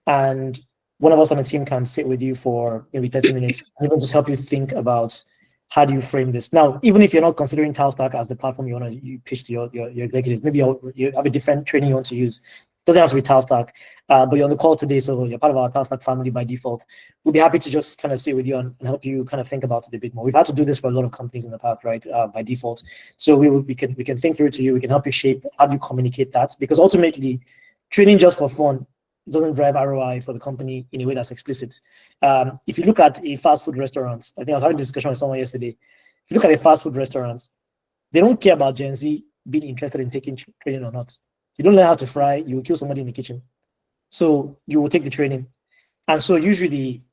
and one of us on the team can sit with you for maybe 30 minutes and even just help you think about how do you frame this. Now, even if you're not considering Talstack as the platform you want to pitch to your executives, maybe you have a different training you want to use. Doesn't have to be Talstack, but you're on the call today, so you're part of our Talstack family by default. We'll be happy to just kind of sit with you and help you kind of think about it a bit more. We've had to do this for a lot of companies in the past, right? By default, so we can think through to you. We can help you shape how do you communicate that, because ultimately, training just for fun doesn't drive ROI for the company in a way that's explicit. If you look at a fast food restaurant, I think I was having a discussion with someone yesterday. If you look at a fast food restaurant, they don't care about Gen Z being interested in taking training or not. You don't learn how to fry, you will kill somebody in the kitchen. So you will take the training. And so usually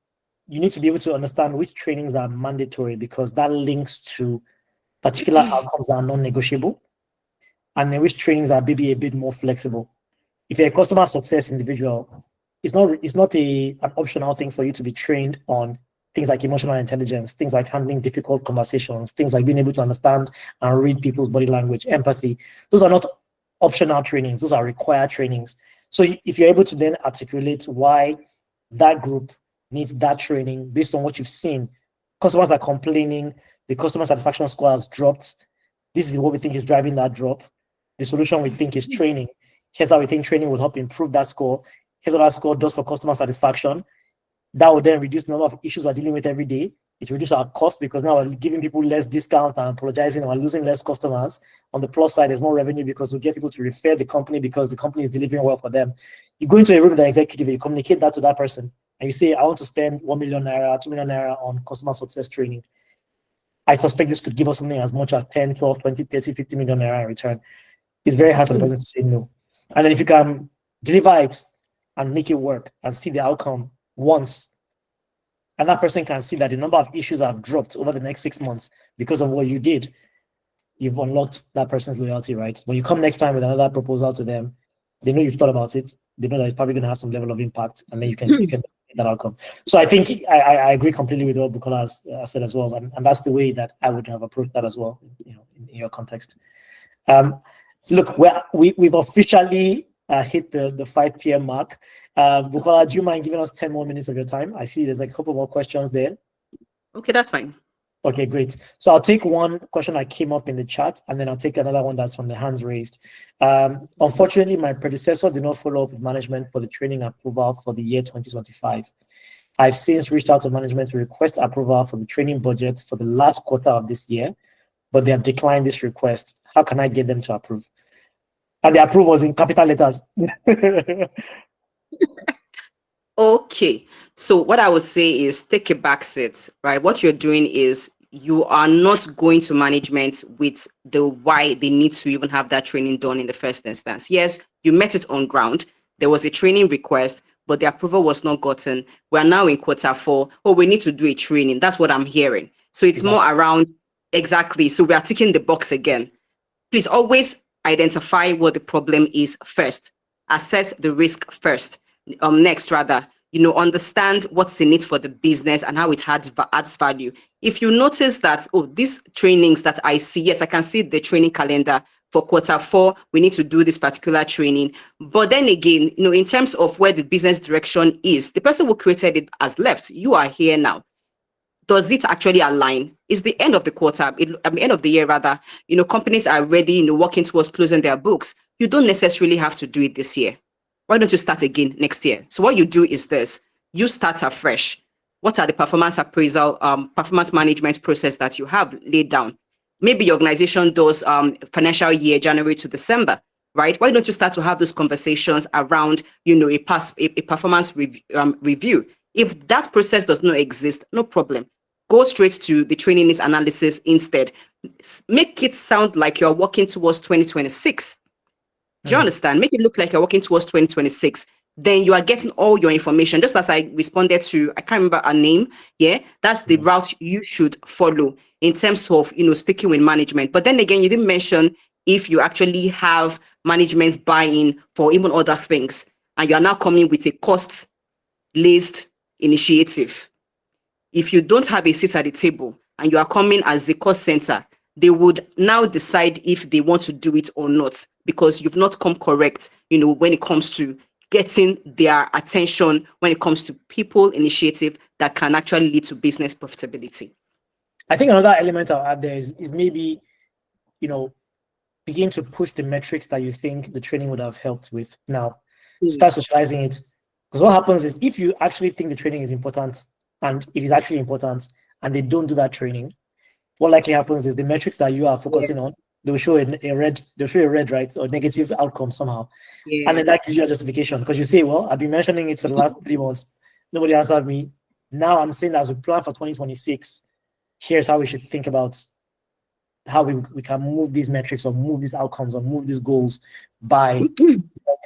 you need to be able to understand which trainings are mandatory, because that links to particular outcomes that are non-negotiable, and then which trainings are maybe a bit more flexible. If you're a customer success individual, it's not an optional thing for you to be trained on things like emotional intelligence, things like handling difficult conversations, things like being able to understand and read people's body language, empathy. Those are not optional trainings, those are required trainings. So if you're able to then articulate why that group needs that training based on what you've seen, customers are complaining, the customer satisfaction score has dropped, this is what we think is driving that drop, the solution we think is training, here's how we think training will help improve that score, here's what that score does for customer satisfaction, that will then reduce the number of issues we're dealing with every day. It's reduced our cost because now we're giving people less discount and apologizing, and we're losing less customers. On the plus side, there's more revenue because we get people to refer the company because the company is delivering well for them. You go into a room with an executive, you communicate that to that person, and you say, I want to spend 1 million naira, 2 million naira on customer success training. I suspect this could give us something as much as 10, 12, 20, 30, 50 million naira in return. It's very hard for the person to say no. And then if you can deliver it and make it work and see the outcome once, and that person can see that the number of issues have dropped over the next 6 months because of what you did, you've unlocked that person's loyalty, right? When you come next time with another proposal to them, they know you've thought about it. They know that it's probably going to have some level of impact, and then you can get that outcome. So I think I agree completely with what Bukola has said as well, and that's the way that I would have approached that as well, in your context. Look, we've officially hit the 5 p.m. mark. Bukola, do you mind giving us 10 more minutes of your time? I see there's like a couple more questions there. Okay, that's fine. Okay, great. So I'll take one question that came up in the chat, and then I'll take another one that's from the hands raised. Unfortunately, my predecessor did not follow up with management for the training approval for the year 2025. I've since reached out to management to request approval for the training budget for the last quarter of this year, but they have declined this request. How can I get them to approve? And the approval was in capital letters. Okay, so what I would say is take a back seat, right? What you're doing is you are not going to management with the why they need to even have that training done in the first instance. Yes, you met it on ground. There was a training request, but the approval was not gotten. We are now in quarter 4. Oh, we need to do a training. That's what I'm hearing. So it's more around, exactly. So we are ticking the box again. Please always identify what the problem is first. Assess the risk first. Next, rather, understand what's the need for the business and how it adds value. If you notice that, oh, these trainings that I see, yes, I can see the training calendar for quarter 4, we need to do this particular training. But then again, in terms of where the business direction is, the person who created it has left. You are here now. Does it actually align? It's the end of the quarter, at the end of the year, rather. Companies are already, working towards closing their books. You don't necessarily have to do it this year. Why don't you start again next year? So what you do is this: you start afresh. What are the performance appraisal, performance management process that you have laid down? Maybe your organization does financial year January to December, right? Why don't you start to have those conversations around, a performance review? If that process does not exist, no problem. Go straight to the training needs analysis instead. Make it sound like you're working towards 2026. Do you understand? Make it look like you're working towards 2026. Then you are getting all your information. Just as I responded to, I can't remember her name. Yeah, that's the route you should follow in terms of, speaking with management. But then again, you didn't mention if you actually have management's buy-in for even other things, and you are now coming with a cost-based initiative. If you don't have a seat at the table and you are coming as the cost center, they would now decide if they want to do it or not, because you've not come correct, when it comes to getting their attention, when it comes to people initiative that can actually lead to business profitability. I think another element I'll add there is maybe, begin to push the metrics that you think the training would have helped with now. Start socializing it. Because what happens is, if you actually think the training is important, and it is actually important, and they don't do that training, what likely happens is the metrics that you are focusing on, they'll show a red, right, or negative outcome somehow. And then that gives you a justification, because you say, well, I've been mentioning it for the last 3 months. Nobody answered me. Now I'm saying, as we plan for 2026, here's how we should think about how we can move these metrics, or move these outcomes, or move these goals by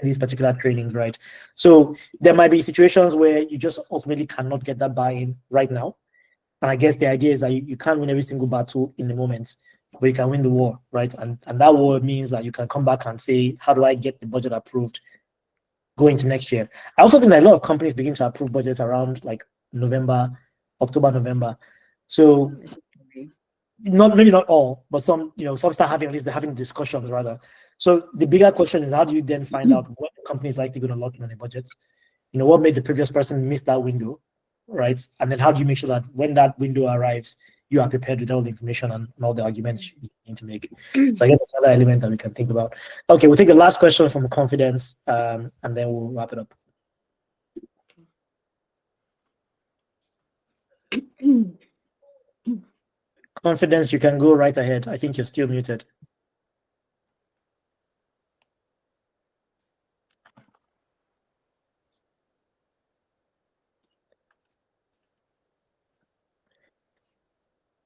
these particular trainings, right? So there might be situations where you just ultimately cannot get that buy-in right now. And I guess the idea is that you can't win every single battle in the moment, but you can win the war, right? And that war means that you can come back and say, how do I get the budget approved going into next year? I also think that a lot of companies begin to approve budgets around like October, November. So maybe not all, but some, some start having, at least they're having discussions rather. So the bigger question is, how do you then find out what the company is likely going to lock in on the budgets? What made the previous person miss that window, right? And then how do you make sure that when that window arrives, you are prepared with all the information and all the arguments you need to make? So I guess that's another element that we can think about. Okay, we'll take the last question from Confidence, and then we'll wrap it up. Confidence, you can go right ahead. I think you're still muted.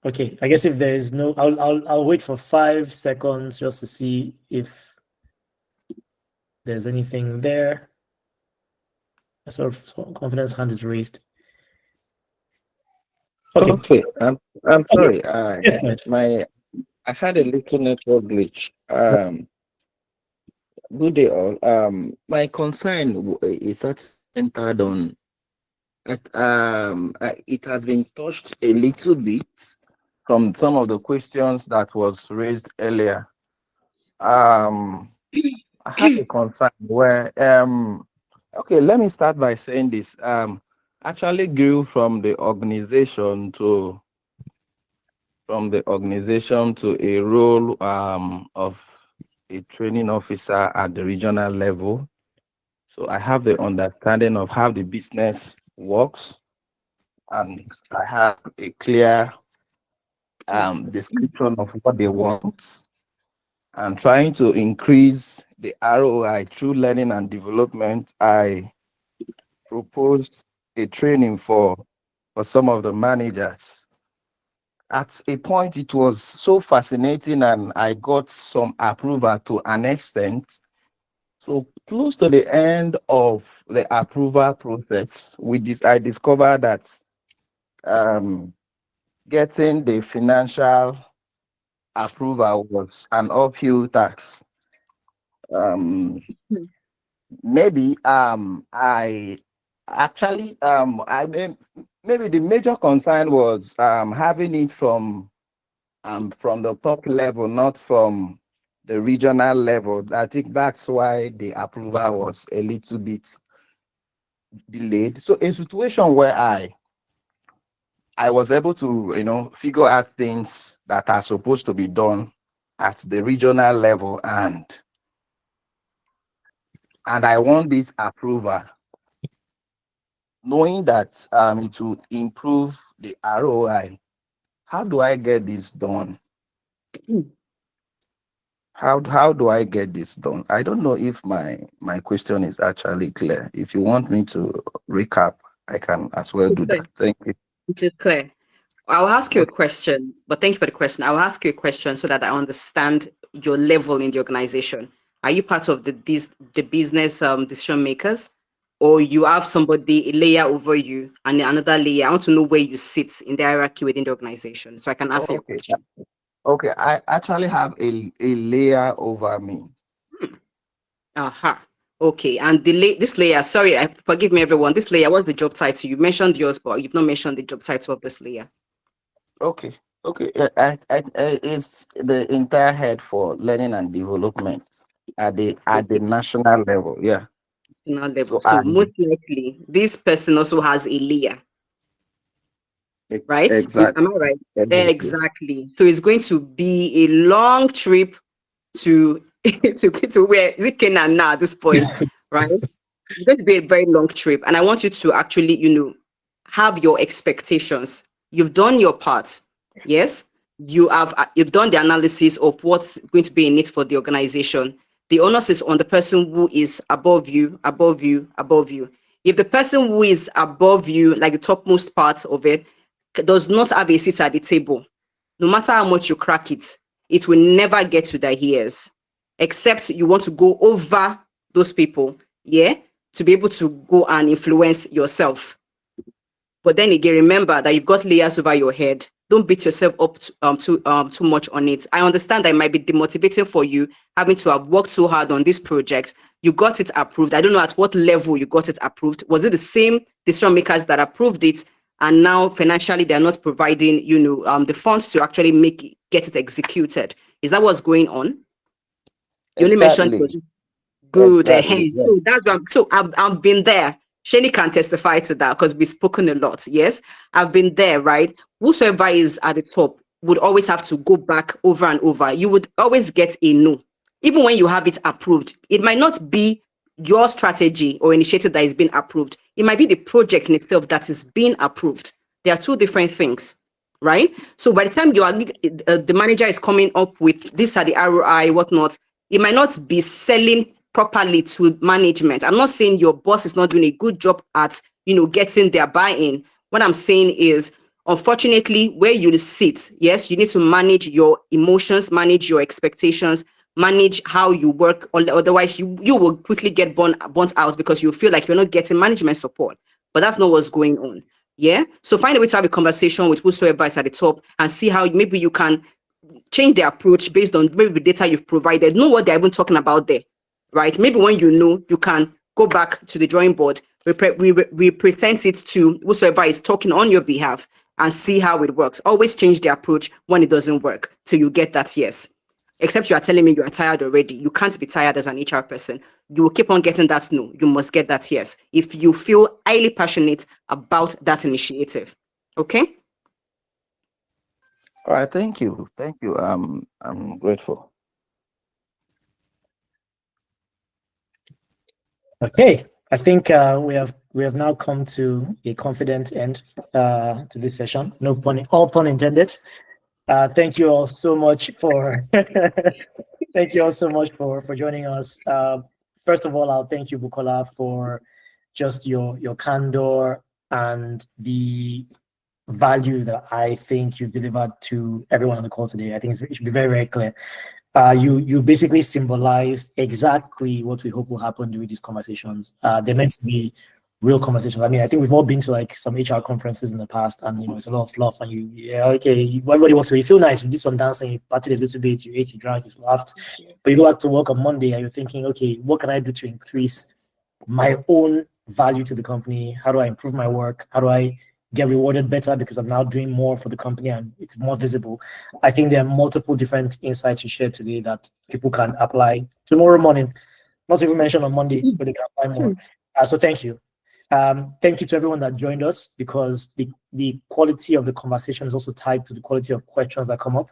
Okay, I guess if there is no, I'll wait for 5 seconds just to see if there's anything there. I sort of Confidence hand is raised. Okay, I'm sorry. Yes, I had a little network glitch. Good day all. My concern is centered on it has been touched a little bit from some of the questions that was raised earlier. I have a concern where okay, let me start by saying this. Actually grew from the organization to a role of a training officer at the regional level. So I have the understanding of how the business works, and I have a clear description of what they want. I'm trying to increase the ROI through learning and development. I proposed a training for some of the managers. At a point, it was so fascinating, and I got some approval to an extent. So close to the end of the approval process, I discovered that getting the financial approval was an uphill task. Maybe I actually maybe the major concern was having it from the top level, not from the regional level. I think that's why the approval was a little bit delayed. So a situation where I was able to, figure out things that are supposed to be done at the regional level, and I want this approval, knowing that it will improve the ROI. How do I get this done? How do I get this done? I don't know if my question is actually clear. If you want me to recap, I can as well do that. Thank you. It's clear. I'll ask you a question, but thank you for the question. I'll ask you a question so that I understand your level in the organization. Are you part of the business decision makers, or you have somebody, a layer over you and another layer? I want to know where you sit in the hierarchy within the organization so I can answer your question. Okay, I actually have a layer over me. Aha. Okay, and this layer, sorry, forgive me everyone, this layer, what's the job title? You mentioned yours, but you've not mentioned the job title of this layer. Okay. It's the entire head for learning and development at the national level. Yeah. National level. So most likely, this person also has a layer. Right? Exactly. Am I right? Exactly. So it's going to be a long trip to where is it Canaan now at this point, right? It's going to be a very long trip, and I want you to actually, have your expectations. You've done your part, yes. You've done the analysis of what's going to be in it for the organization. The onus is on the person who is above you, above you, above you. If the person who is above you, like the topmost part of it, does not have a seat at the table, no matter how much you crack it, it will never get to their ears, except you want to go over those people, to be able to go and influence yourself. But then again, remember that you've got layers over your head. Don't beat yourself up too much on it. I understand that it might be demotivating for you, having to have worked so hard on this project. You got it approved. I don't know at what level you got it approved. Was it the same decision makers that approved it, and now financially they're not providing, the funds to actually get it executed? Is that what's going on? You only mentioned good. Exactly. Yeah. So that's I've been there. Seni can testify to that because we've spoken a lot. Yes, I've been there, right? Whosoever is at the top would always have to go back over and over. You would always get a no. Even when you have it approved, it might not be your strategy or initiative that is being approved. It might be the project in itself that is being approved. There are two different things, right? So by the time the manager is coming up with these are the ROI, whatnot, it might not be selling properly to management. I'm not saying your boss is not doing a good job at, getting their buy-in. What I'm saying is, unfortunately, where you sit, yes, you need to manage your emotions, manage your expectations, manage how you work. Otherwise, you will quickly get burnt out because you feel like you're not getting management support. But that's not what's going on. Yeah. So find a way to have a conversation with whosoever is at the top and see how maybe you can change the approach based on maybe the data you've provided. Know what they're even talking about there, right? Maybe when you can go back to the drawing board, we present it to whosoever is talking on your behalf and see how it works. Always change the approach when it doesn't work till you get that yes. Except you are telling me you are tired already. You can't be tired as an HR person. You will keep on getting that no. You must get that yes if you feel highly passionate about that initiative. Okay? All right, thank you. I'm grateful. Okay, I think we have now come to a confident end to this session. All pun intended. Thank you all so much for thank you all so much for joining us. First of all, I'll thank you, Bukola, for just your candor and the value that I think you delivered to everyone on the call today. I think it should be very, very clear. you basically symbolized exactly what we hope will happen during these conversations. They're meant to be real conversations. I mean, I think we've all been to like some HR conferences in the past, and it's a lot of fluff. And everybody walks away, you feel nice, you did some dancing, you partied a little bit, you ate, you drank, you laughed. But you go back to work on Monday, and you're thinking, okay, what can I do to increase my own value to the company? How do I improve my work? How do I get rewarded better because I'm now doing more for the company and it's more visible? I think there are multiple different insights you shared today that people can apply tomorrow morning, not even mentioned on Monday, but they can apply more. So thank you. Thank you to everyone that joined us, because the quality of the conversation is also tied to the quality of questions that come up.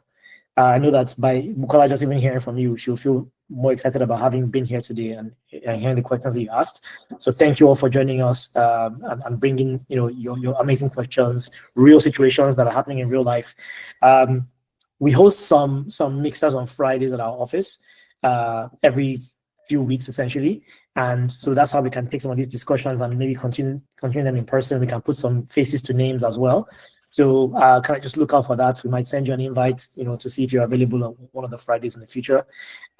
I know that by Bukola just even hearing from you, she'll feel more excited about having been here today and hearing the questions that you asked. So thank you all for joining us and bringing your amazing questions, real situations that are happening in real life. We host some mixers on Fridays at our office every few weeks essentially, and so that's how we can take some of these discussions and maybe continue them in person. We can put some faces to names as well. So kind of just look out for that. We might send you an invite, to see if you're available on one of the Fridays in the future.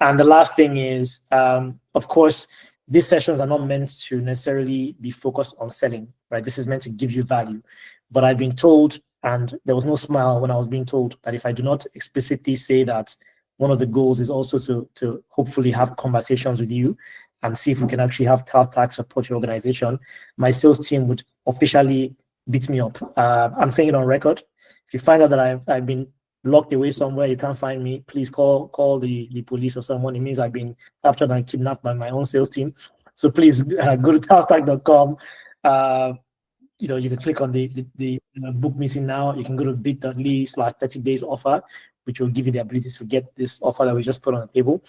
And the last thing is, of course, these sessions are not meant to necessarily be focused on selling, right? This is meant to give you value. But I've been told, and there was no smile when I was being told, that if I do not explicitly say that one of the goals is also to hopefully have conversations with you and see if we can actually have Talstack support your organization, my sales team would officially beat me up. I'm saying it on record. If you find out that I've been locked away somewhere, you can't find me, please call the police or someone. It means I've been captured and kidnapped by my own sales team. So please go to talstack.com. You can click on the book meeting now. You can go to bit.ly/30 days offer, which will give you the ability to get this offer that we just put on the table.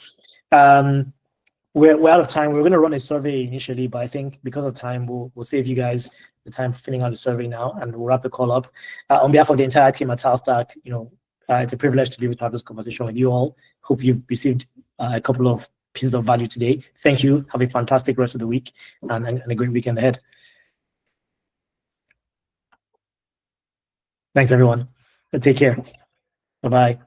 We're out of time. We're going to run a survey initially, but I think because of time, we'll save you guys the time for filling out the survey now, and we'll wrap the call up. On behalf of the entire team at Talstack, it's a privilege to be able to have this conversation with you all. Hope you've received a couple of pieces of value today. Thank you. Have a fantastic rest of the week and a great weekend ahead. Thanks, everyone. Take care. Bye-bye.